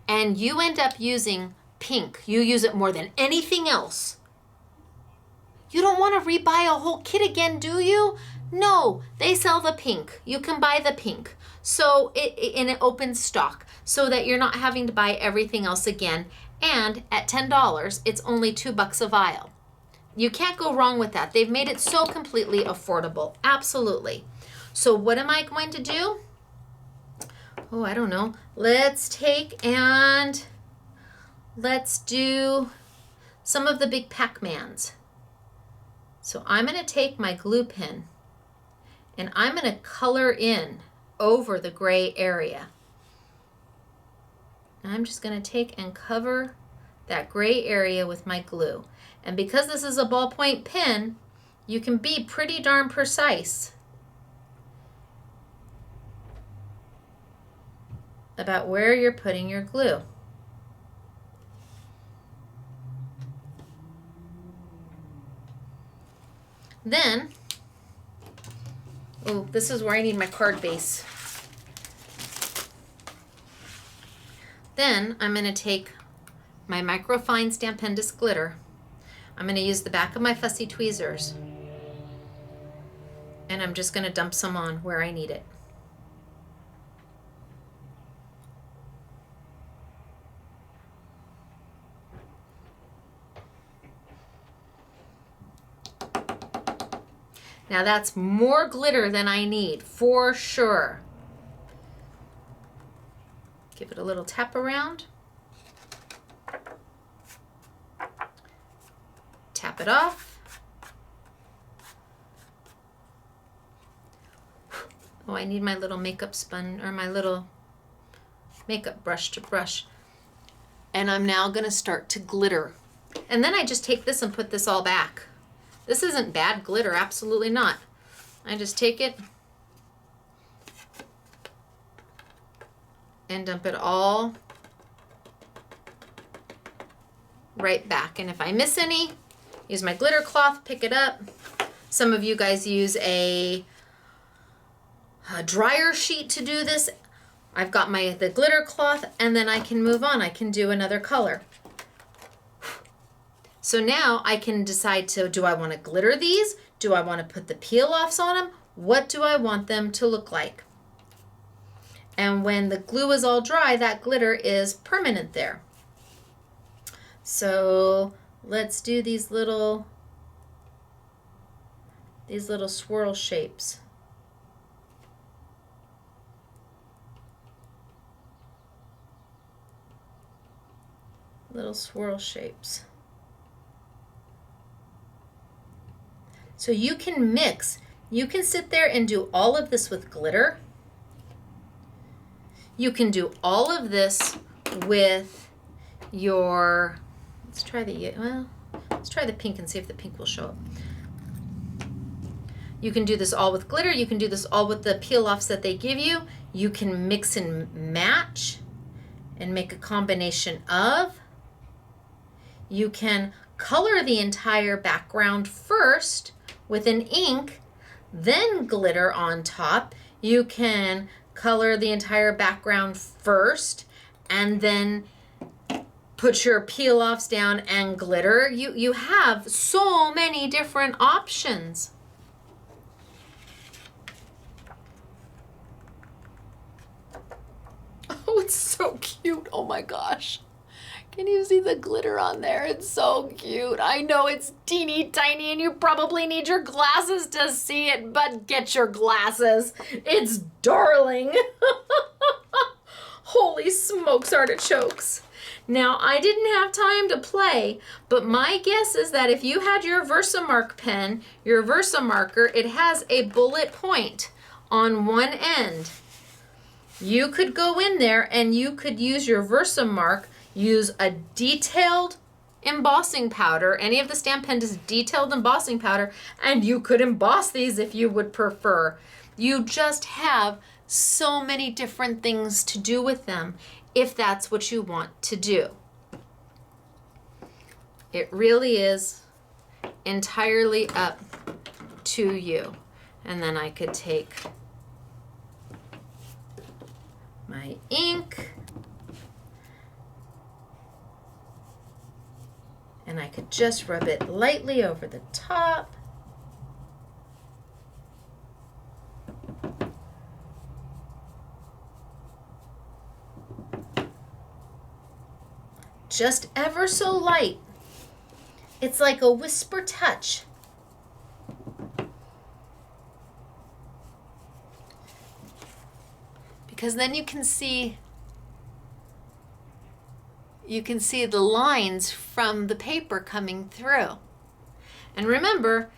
and you end up using pink, you use it more than anything else, you don't want to rebuy a whole kit again, do you? No, they sell the pink. You can buy the pink. So in an open stock, so that you're not having to buy everything else again. And at $10, it's only $2 a vial. You can't go wrong with that. They've made it so completely affordable. Absolutely. So what am I going to do? Oh, I don't know. Let's take and let's do some of the big Pac-Mans. So I'm going to take my glue pen and I'm going to color in over the gray area. I'm just going to take and cover that gray area with my glue. And because this is a ballpoint pen, you can be pretty darn precise about where you're putting your glue. Then, oh, this is where I need my card base. Then I'm going to take my microfine Stampin' Disc glitter. I'm going to use the back of my fussy tweezers. And I'm just going to dump some on where I need it. Now that's more glitter than I need, for sure. Give it a little tap around. Tap it off. Oh, I need my little makeup sponge, or my little makeup brush to brush. And I'm now gonna start to glitter. And then I just take this and put this all back. This isn't bad glitter, absolutely not. I just take it and dump it all right back. And if I miss any, use my glitter cloth, pick it up. Some of you guys use a dryer sheet to do this. I've got the glitter cloth, and then I can move on. I can do another color. So now I can decide do I want to glitter these? Do I want to put the peel-offs on them? What do I want them to look like? And when the glue is all dry, that glitter is permanent there. So let's do these little swirl shapes. Little swirl shapes. So you can mix. You can sit there and do all of this with glitter. You can do all of this with your, let's try the pink and see if the pink will show up. You can do this all with glitter. You can do this all with the peel-offs that they give you. You can mix and match and make a combination of. You can color the entire background first with an ink, then glitter on top. You can color the entire background first and then put your peel-offs down and glitter. You have so many different options. Oh, it's so cute. Oh my gosh. Can you see the glitter on there? It's so cute. I know it's teeny tiny and you probably need your glasses to see it, but get your glasses. It's darling. Holy smokes, artichokes. Now, I didn't have time to play, but my guess is that if you had your Versamark pen, your Versamarker, it has a bullet point on one end. You could go in there and you could use your Versamark, use a detailed embossing powder, any of the Stampin' Disc detailed embossing powder, and you could emboss these if you would prefer. You just have so many different things to do with them if that's what you want to do. It really is entirely up to you. And then I could take my ink and I could just rub it lightly over the top. Just ever so light. It's like a whisper touch. Because then you can see the lines from the paper coming through. And remember,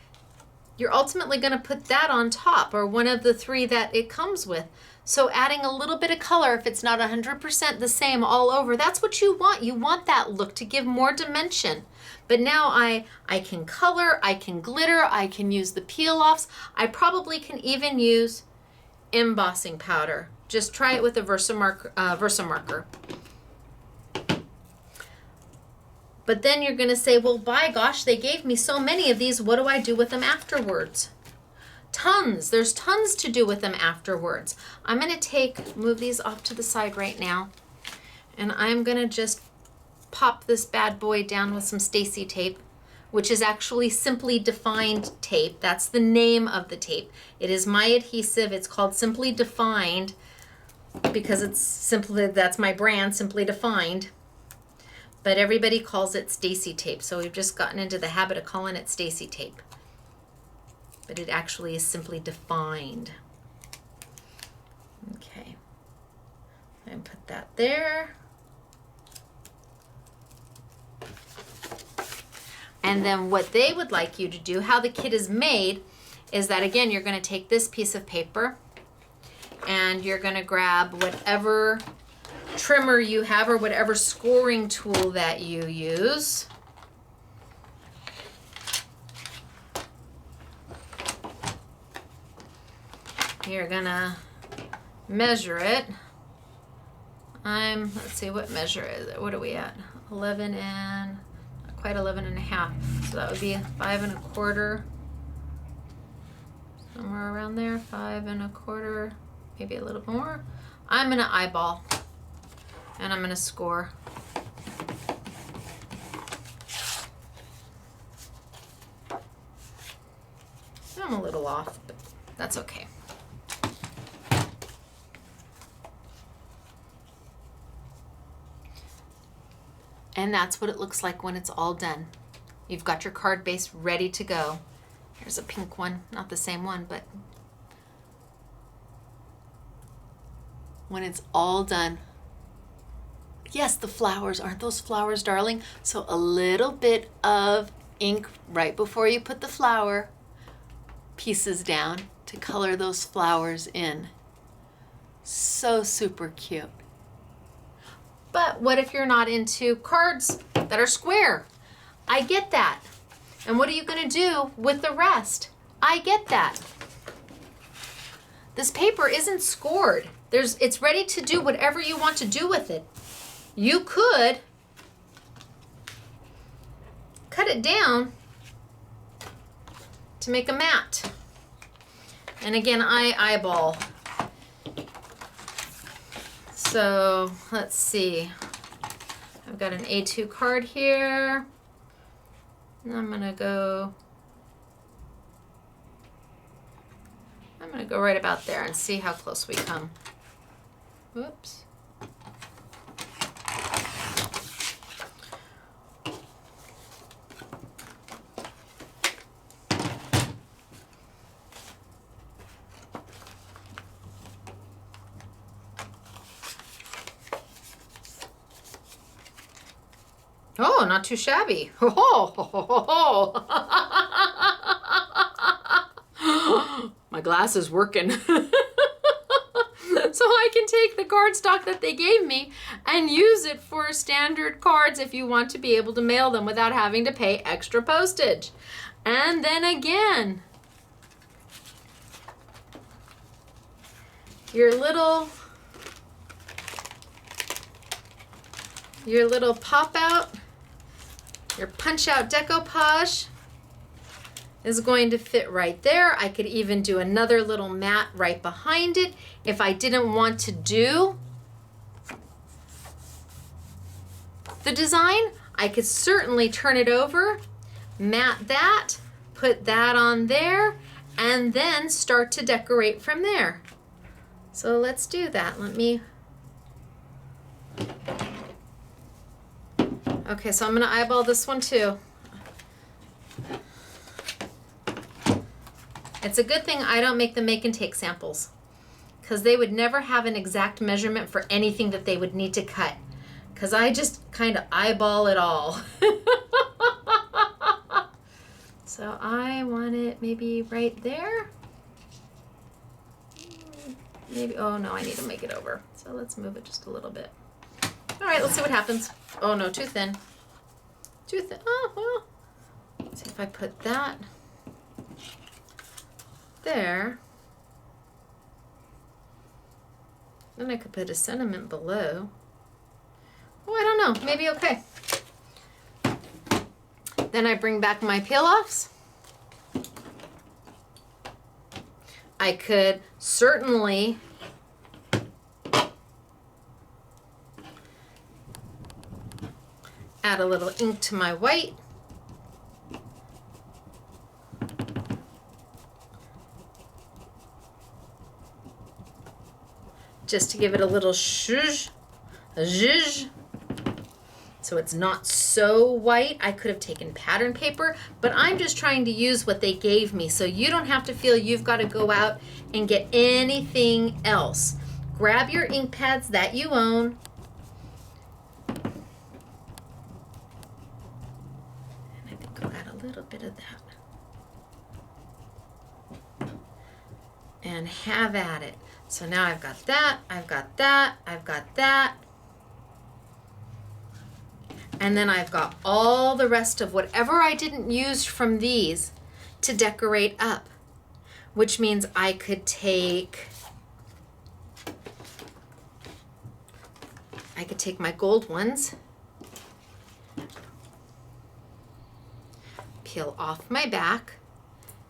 you're ultimately going to put that on top, or one of the three that it comes with. So adding a little bit of color, if it's not 100% the same all over, that's what you want. You want that look to give more dimension. But now I can color, I can glitter, I can use the peel-offs. I probably can even use embossing powder. Just try it with a Versamarker. But then you're going to say, well, by gosh, they gave me so many of these. What do I do with them afterwards? Tons. There's tons to do with them afterwards. I'm going to move these off to the side right now. And I'm going to just pop this bad boy down with some Stacey tape, which is actually Simply Defined tape. That's the name of the tape. It is my adhesive. It's called Simply Defined because that's my brand, Simply Defined. But everybody calls it Stacey tape. So we've just gotten into the habit of calling it Stacey tape. But it actually is Simply Defined. Okay. And put that there. And then what they would like you to do, how the kit is made, is that again, you're going to take this piece of paper and you're going to grab whatever trimmer you have or whatever scoring tool that you use. You're going to measure it. Let's see, what measure is it? What are we at? 11 and... quite 11 and a half. So that would be 5 1/4. Somewhere around there, 5 1/4, maybe a little more. I'm gonna eyeball and I'm gonna score. I'm a little off, but that's okay. And that's what it looks like when it's all done. You've got your card base ready to go. Here's a pink one, not the same one, but when it's all done. Yes, the flowers, aren't those flowers, darling? So a little bit of ink right before you put the flower pieces down to color those flowers in. So super cute. But what if you're not into cards that are square? I get that. And what are you going to do with the rest? I get that. This paper isn't scored. It's ready to do whatever you want to do with it. You could cut it down to make a mat. And again, I eyeball. So let's see. I've got an A2 card here. And I'm gonna go right about there and see how close we come. Whoops. Oh, not too shabby. My glass is working. So I can take the cardstock that they gave me and use it for standard cards if you want to be able to mail them without having to pay extra postage. And then again, your little pop out, your punch out decoupage is going to fit right there. I could even do another little mat right behind it. If I didn't want to do the design, I could certainly turn it over, mat that, put that on there, and then start to decorate from there. So let's do that. Okay, so I'm gonna eyeball this one too. It's a good thing I don't make them make and take samples, because they would never have an exact measurement for anything that they would need to cut, because I just kind of eyeball it all. So I want it maybe right there. Maybe, oh no, I need to make it over. So let's move it just a little bit. All right, let's see what happens. Oh no, too thin. Too thin. Oh, well. Let's see if I put that there. Then I could put a sentiment below. Oh, I don't know. Maybe okay. Then I bring back my peel-offs. I could certainly add a little ink to my white. Just to give it a little zhuzh, so it's not so white. I could have taken pattern paper, but I'm just trying to use what they gave me, so you don't have to feel you've got to go out and get anything else. Grab your ink pads that you own. And I think I'll add a little bit of that. And have at it. So now I've got that, I've got that, I've got that. And then I've got all the rest of whatever I didn't use from these to decorate up, which means I could take my gold ones, peel off my back,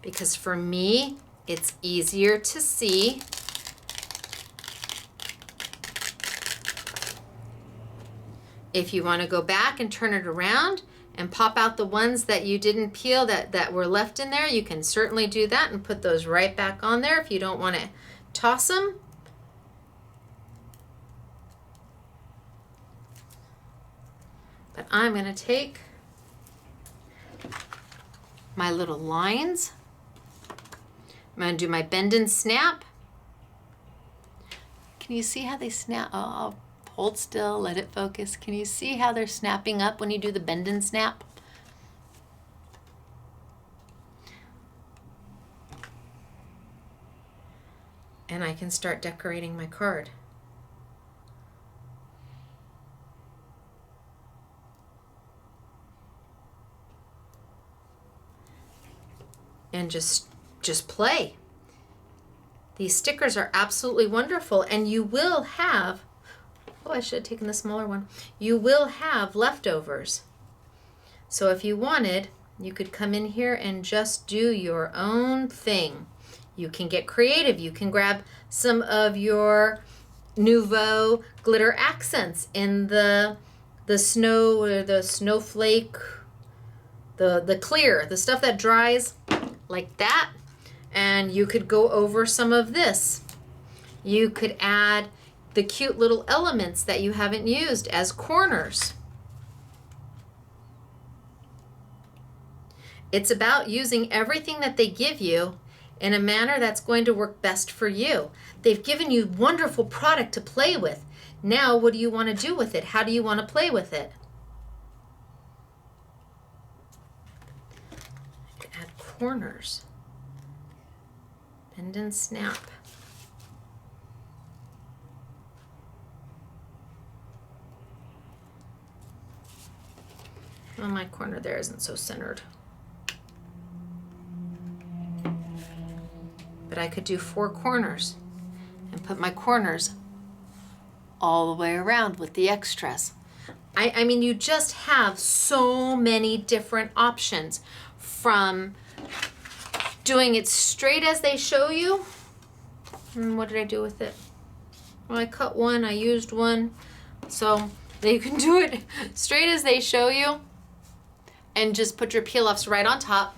because for me, it's easier to see. If you want to go back and turn it around and pop out the ones that you didn't peel that were left in there, you can certainly do that and put those right back on there if you don't want to toss them. But I'm going to take my little lines. I'm going to do my bend and snap. Can you see how they snap? Oh, hold still, let it focus. Can you see how they're snapping up when you do the bend and snap? And I can start decorating my card. And just play. These stickers are absolutely wonderful, and you will have, oh, I should have taken the smaller one. You will have leftovers. So if you wanted, you could come in here and just do your own thing. You can get creative. You can grab some of your Nouveau glitter accents in the snow or the snowflake, the clear, the stuff that dries like that. And you could go over some of this. You could add the cute little elements that you haven't used as corners. It's about using everything that they give you in a manner that's going to work best for you. They've given you wonderful product to play with. Now, what do you want to do with it? How do you want to play with it? Add corners. Bend and snap. Well, my corner there isn't so centered. But I could do 4 corners and put my corners all the way around with the extras. I mean, you just have so many different options, from doing it straight as they show you. And what did I do with it? Well, I cut one, I used one. So you can do it straight as they show you and just put your peel-offs right on top.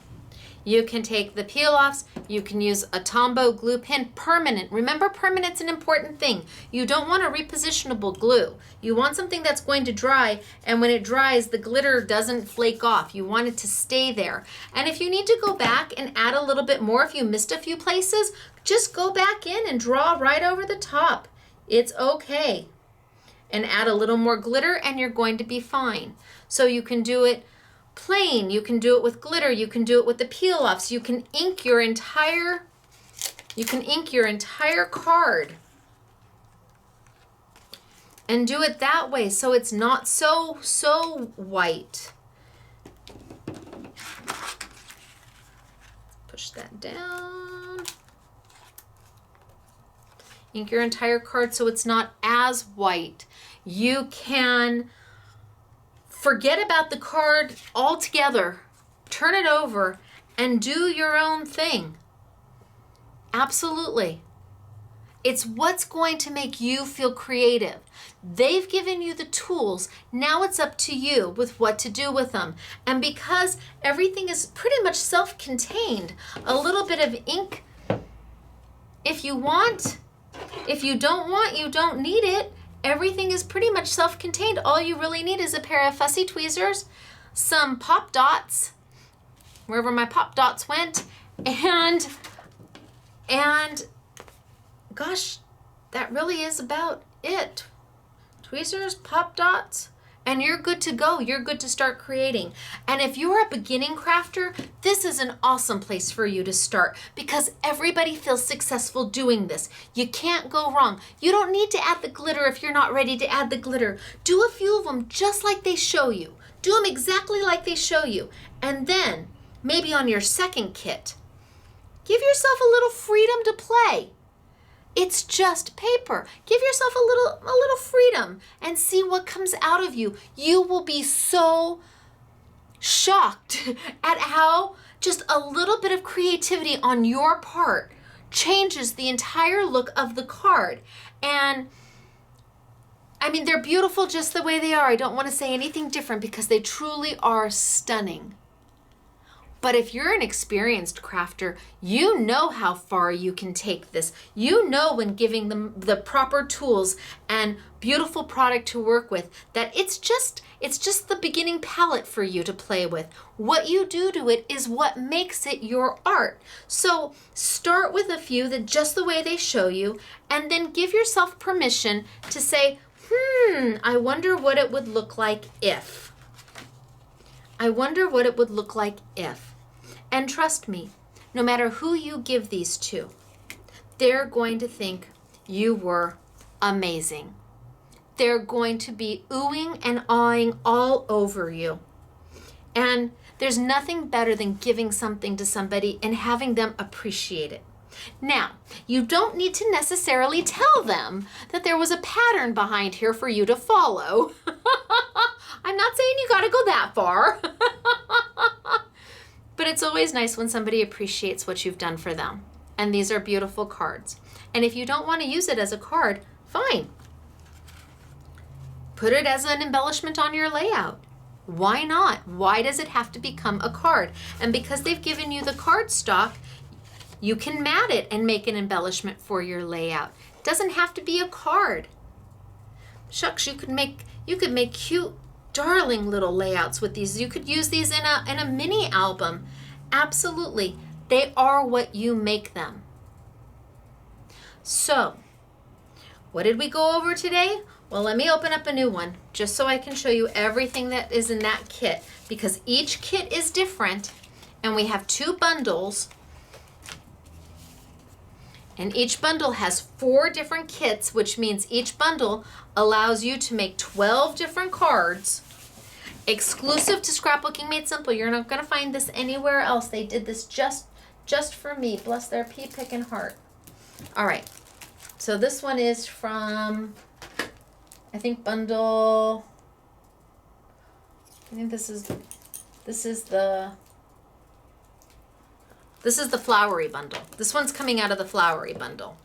You can take the peel-offs, you can use a Tombow glue pen, permanent. Remember, permanent's an important thing. You don't want a repositionable glue. You want something that's going to dry, and when it dries, the glitter doesn't flake off. You want it to stay there. And if you need to go back and add a little bit more, if you missed a few places, just go back in and draw right over the top. It's okay. And add a little more glitter and you're going to be fine. So you can do it plain, you can do it with glitter, you can do it with the peel-offs, you can ink your entire card and do it that way so it's not so white. Push that down. Ink your entire card so it's not as white. You can forget about the card altogether turn it over and do your own thing. Absolutely. It's what's going to make you feel creative. They've given you the tools. Now it's up to you with what to do with them. And because everything is pretty much self-contained, a little bit of ink if you want. If you don't want, you don't need it. Everything is pretty much self-contained. All you really need is a pair of fussy tweezers, some pop dots, wherever my pop dots went, and gosh, that really is about it. Tweezers, pop dots, and you're good to go. You're good to start creating. And if you're a beginning crafter, this is an awesome place for you to start because everybody feels successful doing this. You can't go wrong. You don't need to add the glitter if you're not ready to add the glitter. Do a few of them just like they show you. Do them exactly like they show you. And then maybe on your second kit, give yourself a little freedom to play. It's just paper. Give yourself a little freedom and see what comes out of you. You will be so shocked at how just a little bit of creativity on your part changes the entire look of the card. And I mean, they're beautiful just the way they are. I don't want to say anything different because they truly are stunning. But if you're an experienced crafter, you know how far you can take this. You know when giving them the proper tools and beautiful product to work with, that it's just the beginning palette for you to play with. What you do to it is what makes it your art. So start with a few that just the way they show you, and then give yourself permission to say, I wonder what it would look like if. I wonder what it would look like if. And trust me, no matter who you give these to, they're going to think you were amazing. They're going to be oohing and awing all over you. And there's nothing better than giving something to somebody and having them appreciate it. Now, you don't need to necessarily tell them that there was a pattern behind here for you to follow. I'm not saying you got to go that far. But it's always nice when somebody appreciates what you've done for them. And these are beautiful cards. And if you don't want to use it as a card, fine. Put it as an embellishment on your layout. Why not? Why does it have to become a card? And because they've given you the card stock, you can mat it and make an embellishment for your layout. It doesn't have to be a card. Shucks, you could make cute, darling little layouts with these. You could use these in a mini album. Absolutely. They are what you make them. So, what did we go over today? Well, let me open up a new one just so I can show you everything that is in that kit, because each kit is different and we have 2 bundles. And each bundle has 4 different kits, which means each bundle allows you to make 12 different cards exclusive to Scrapbooking Made Simple. You're not going to find this anywhere else. They did this just for me. Bless their pea-picking heart. All right. So this one is from, I think, bundle, I think this is the flowery bundle. This one's coming out of the flowery bundle.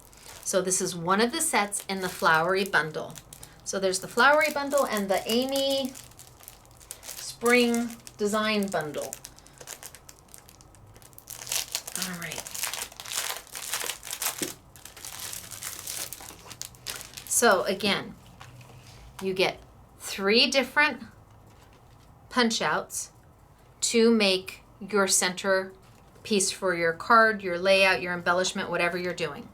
So this is one of the sets in the flowery bundle. So there's the flowery bundle and the Amy spring design bundle. All right. So again, you get 3 different punch outs to make your center piece for your card, your layout, your embellishment, whatever you're doing.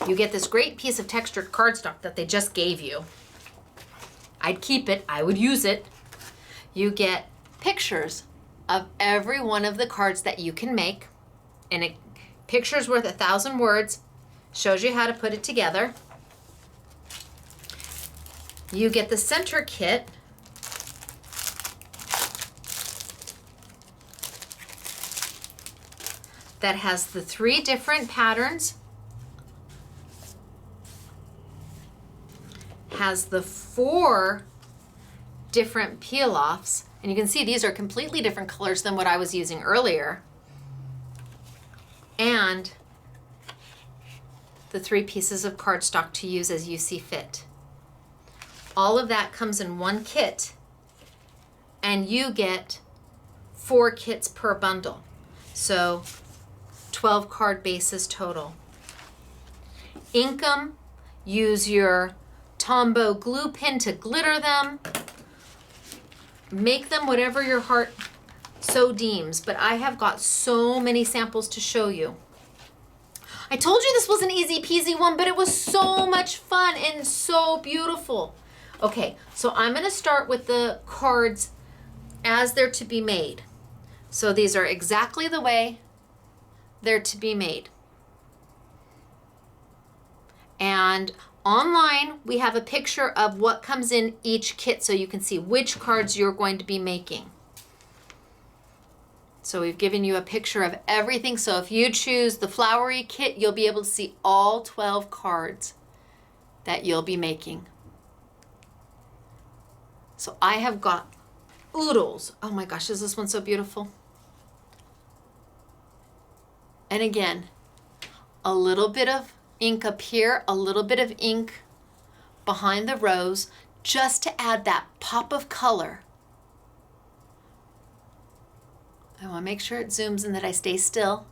You get this great piece of textured cardstock that they just gave you. I'd keep it, I would use it. You get pictures of every one of the cards that you can make, and a picture's worth 1,000 words, shows you how to put it together. You get the center kit, that has the 3 different patterns, has the 4 different peel-offs. And you can see these are completely different colors than what I was using earlier. And the 3 pieces of cardstock to use as you see fit. All of that comes in one kit, and you get 4 kits per bundle. So 12 card bases total. Ink 'em, use your Tombow glue pen to glitter them. Make them whatever your heart so deems, but I have got so many samples to show you. I told you this was an easy peasy one, but it was so much fun and so beautiful. Okay, so I'm gonna start with the cards as they're to be made. So these are exactly the way they're to be made. And online, we have a picture of what comes in each kit so you can see which cards you're going to be making. So we've given you a picture of everything. So if you choose the flowery kit, you'll be able to see all 12 cards that you'll be making. So I have got oodles. Oh my gosh, is this one so beautiful? And again, a little bit of ink up here, a little bit of ink behind the rose, just to add that pop of color. I want to make sure it zooms and that I stay still.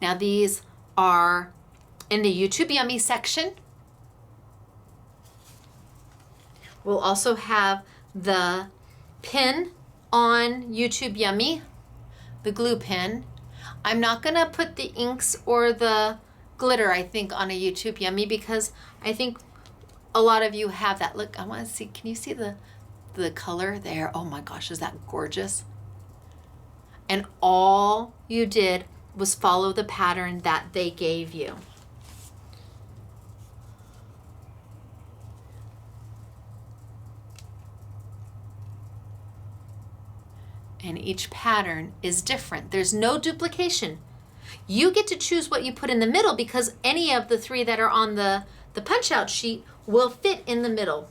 Now these are in the YouTube Yummy section. We'll also have the pin on YouTube Yummy, the glue pin. I'm not gonna put the inks or the glitter, I think, on a YouTube Yummy because I think a lot of you have that. Look, I wanna see, can you see the color there? Oh my gosh, is that gorgeous? And all you did was follow the pattern that they gave you. And each pattern is different. There's no duplication. You get to choose what you put in the middle because any of the 3 that are on the punch out sheet will fit in the middle.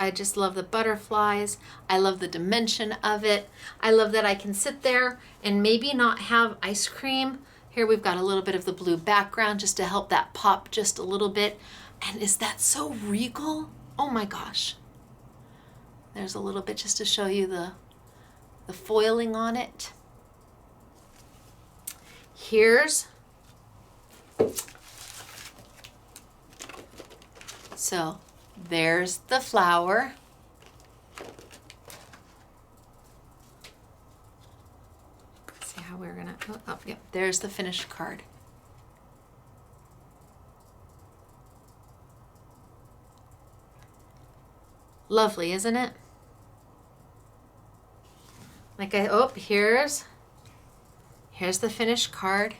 I just love the butterflies. I love the dimension of it. I love that I can sit there and maybe not have ice cream. Here we've got a little bit of the blue background just to help that pop just a little bit. And is that so regal? Oh my gosh. There's a little bit just to show you the foiling on it. So there's the flower. Let's see how we're gonna, yep, there's the finished card. Lovely, isn't it? Like here's the finished card.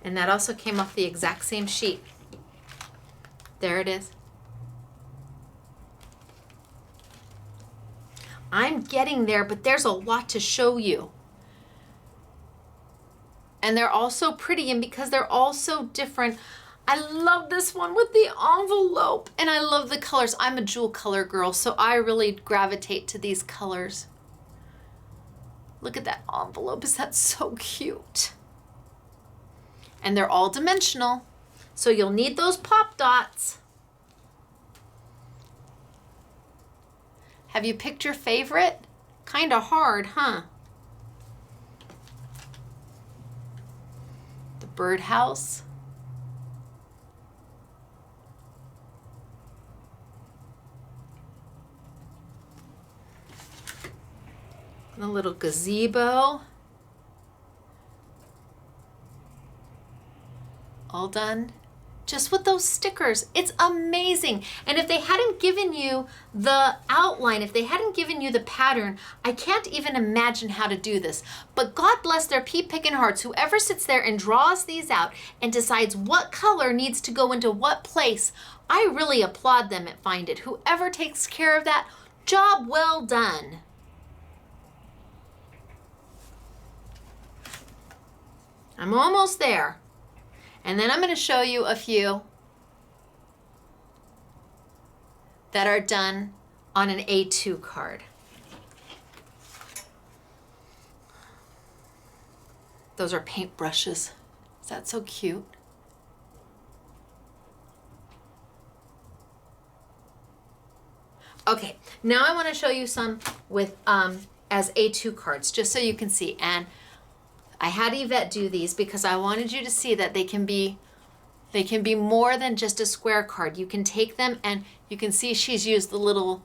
And that also came off the exact same sheet. There it is. I'm getting there, but there's a lot to show you. And they're all so pretty, and because they're all so different, I love this one with the envelope, and I love the colors. I'm a jewel color girl, so I really gravitate to these colors. Look at that envelope, is that so cute? And they're all dimensional, so you'll need those pop dots. Have you picked your favorite? Kind of hard, huh? The birdhouse. The little gazebo. All done just with those stickers. It's amazing. And if they hadn't given you the outline, if they hadn't given you the pattern, I can't even imagine how to do this. But God bless their pea-picking hearts, whoever sits there and draws these out and decides what color needs to go into what place. I really applaud them at Find It. Whoever takes care of that, job well done. I'm almost there. And then I'm going to show you a few that are done on an A2 card. Those are paint brushes. Is that so cute? Okay, now I want to show you some with as A2 cards, just so you can see. And I had Yvette do these because I wanted you to see that they can be more than just a square card. You can take them and you can see she's used the little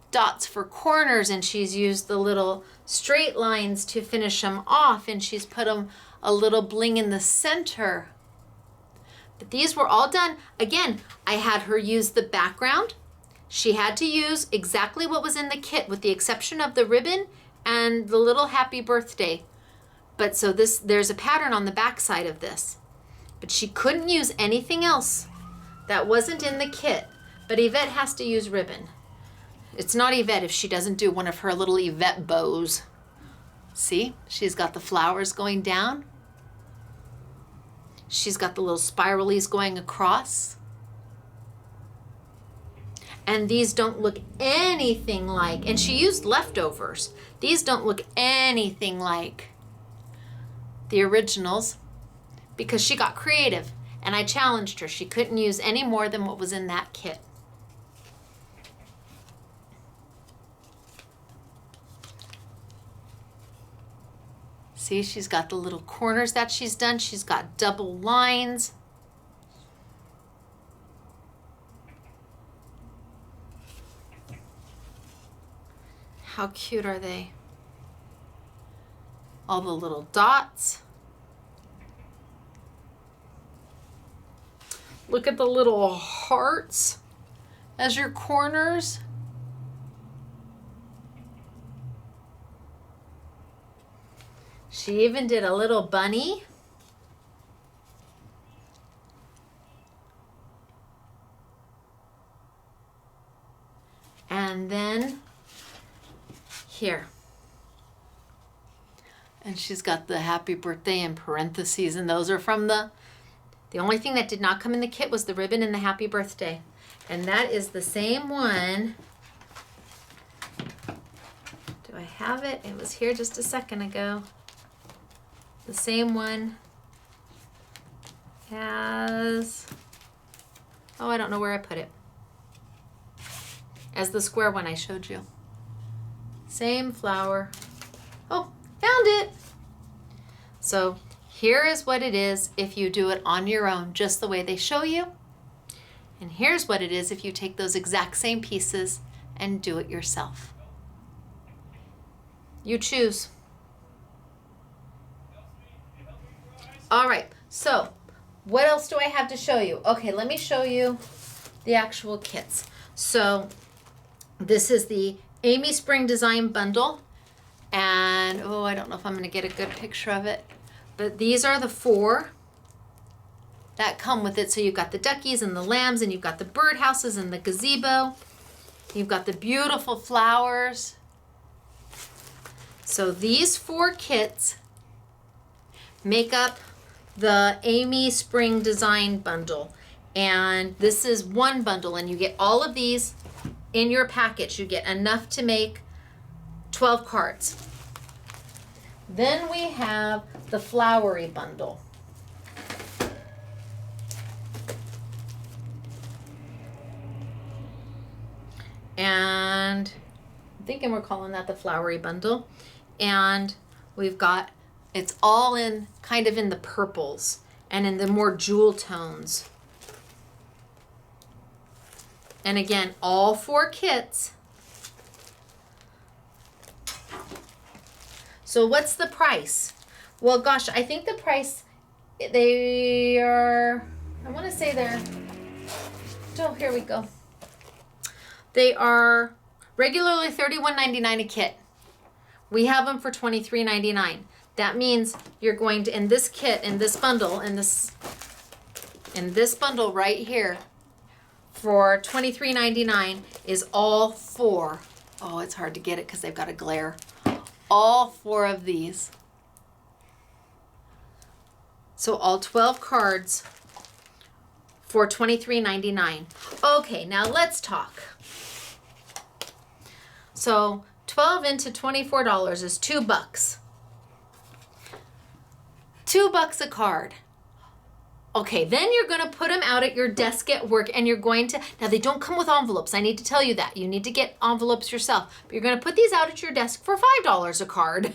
dots for corners, and she's used the little straight lines to finish them off, and she's put them a little bling in the center. But these were all done. Again, I had her use the background. She had to use exactly what was in the kit with the exception of the ribbon and the little happy birthday. But so there's a pattern on the back side of this. But she couldn't use anything else that wasn't in the kit. But Yvette has to use ribbon. It's not Yvette if she doesn't do one of her little Yvette bows. See, she's got the flowers going down. She's got the little spiralies going across. And these don't look anything like, and she used leftovers. These don't look anything like the originals because she got creative and I challenged her. She couldn't use any more than what was in that kit. See, she's got the little corners that she's done. She's got double lines. How cute are they? All the little dots. Look at the little hearts as your corners. She even did a little bunny. And then here. And she's got the happy birthday in parentheses, and those are from the only thing that did not come in the kit was the ribbon and the happy birthday. And that is the same one. Do I have it? It was here just a second ago. The same one as, oh, I don't know where I put it. As the square one I showed you. Same flower. Oh, found it. So here is what it is if you do it on your own, just the way they show you. And here's what it is if you take those exact same pieces and do it yourself. You choose. All right, so what else do I have to show you? Okay, let me show you the actual kits. So this is the Amy Spring Design Bundle. And, oh, I don't know if I'm going to get a good picture of it. But these are the 4 that come with it. So you've got the duckies and the lambs, and you've got the birdhouses and the gazebo. You've got the beautiful flowers. So these 4 kits make up the Amy Spring Design Bundle. And this is one bundle, and you get all of these in your package. You get enough to make 12 cards. Then we have the Flowery Bundle. And I'm thinking we're calling that the Flowery Bundle. And we've got, it's all in kind of in the purples and in the more jewel tones. And again, all 4 kits. So what's the price? Well, gosh, I think the price, they are, I want to say they're, oh, here we go. They are regularly $31.99 a kit. We have them for $23.99. That means you're going to, in this kit, in this bundle, in this bundle right here, for $23.99 is all 4. Oh, it's hard to get it because they've got a glare. All 4 of these. So all 12 cards for $23.99. Okay, now let's talk. So 12 into $24 is $2. $2 a card. Okay, then you're going to put them out at your desk at work and you're going to, now they don't come with envelopes. I need to tell you that. You need to get envelopes yourself. But you're going to put these out at your desk for $5 a card.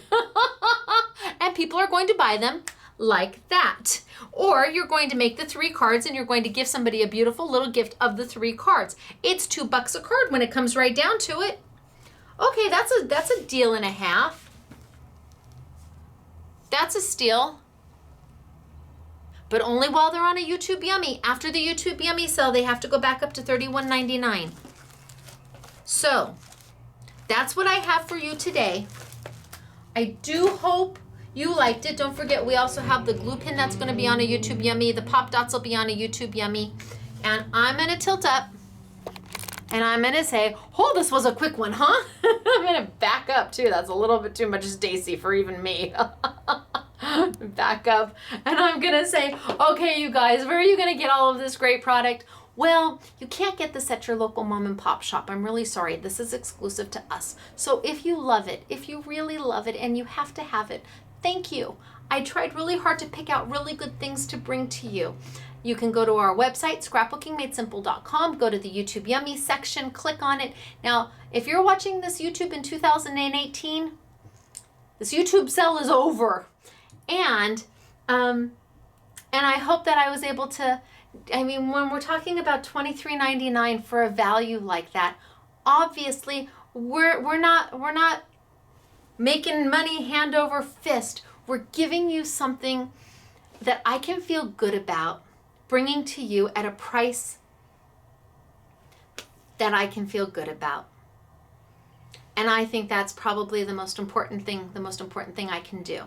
And people are going to buy them like that. Or you're going to make the 3 cards and you're going to give somebody a beautiful little gift of the 3 cards. It's $2 a card when it comes right down to it. Okay, that's a deal and a half. That's a steal. But only while they're on a YouTube Yummy. After the YouTube Yummy sale, they have to go back up to $31.99. So, that's what I have for you today. I do hope you liked it. Don't forget, we also have the glue pin that's going to be on a YouTube Yummy. The pop dots will be on a YouTube Yummy. And I'm going to tilt up. And I'm going to say, oh, this was a quick one, huh? I'm going to back up, too. That's a little bit too much Stacey for even me. Back up. And I'm going to say, okay, you guys, where are you going to get all of this great product? Well, you can't get this at your local mom and pop shop. I'm really sorry. This is exclusive to us. So if you love it, if you really love it and you have to have it, thank you. I tried really hard to pick out really good things to bring to you. You can go to our website, scrapbookingmadesimple.com, go to the YouTube Yummy section, click on it. Now, if you're watching this YouTube in 2018, this YouTube sale is over. And I hope that I was able to, I mean, when we're talking about $23.99 for a value like that, obviously we're not making money hand over fist. We're giving you something that I can feel good about bringing to you at a price that I can feel good about. And I think that's probably the most important thing I can do.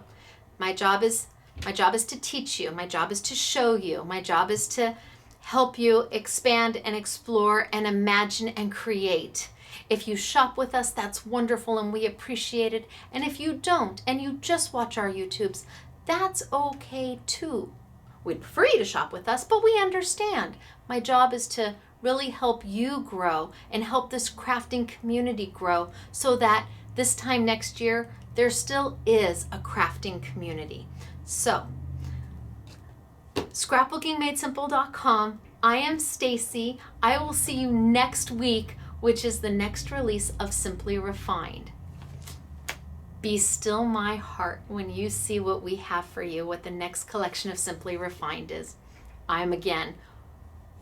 My job is to teach you. My job is to show you. My job is to help you expand and explore and imagine and create. If you shop with us, that's wonderful and we appreciate it. And if you don't and you just watch our YouTubes, that's okay too. We'd prefer you to shop with us, but we understand. My job is to really help you grow and help this crafting community grow so that this time next year, there still is a crafting community. So, scrapbookingmadesimple.com. I am Stacey. I will see you next week, which is the next release of Simply Refined. Be still my heart when you see what we have for you, what the next collection of Simply Refined is. I'm again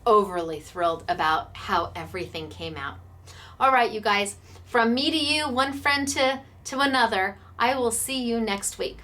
overly thrilled about how everything came out. All right, you guys, from me to you, one friend to another, I will see you next week.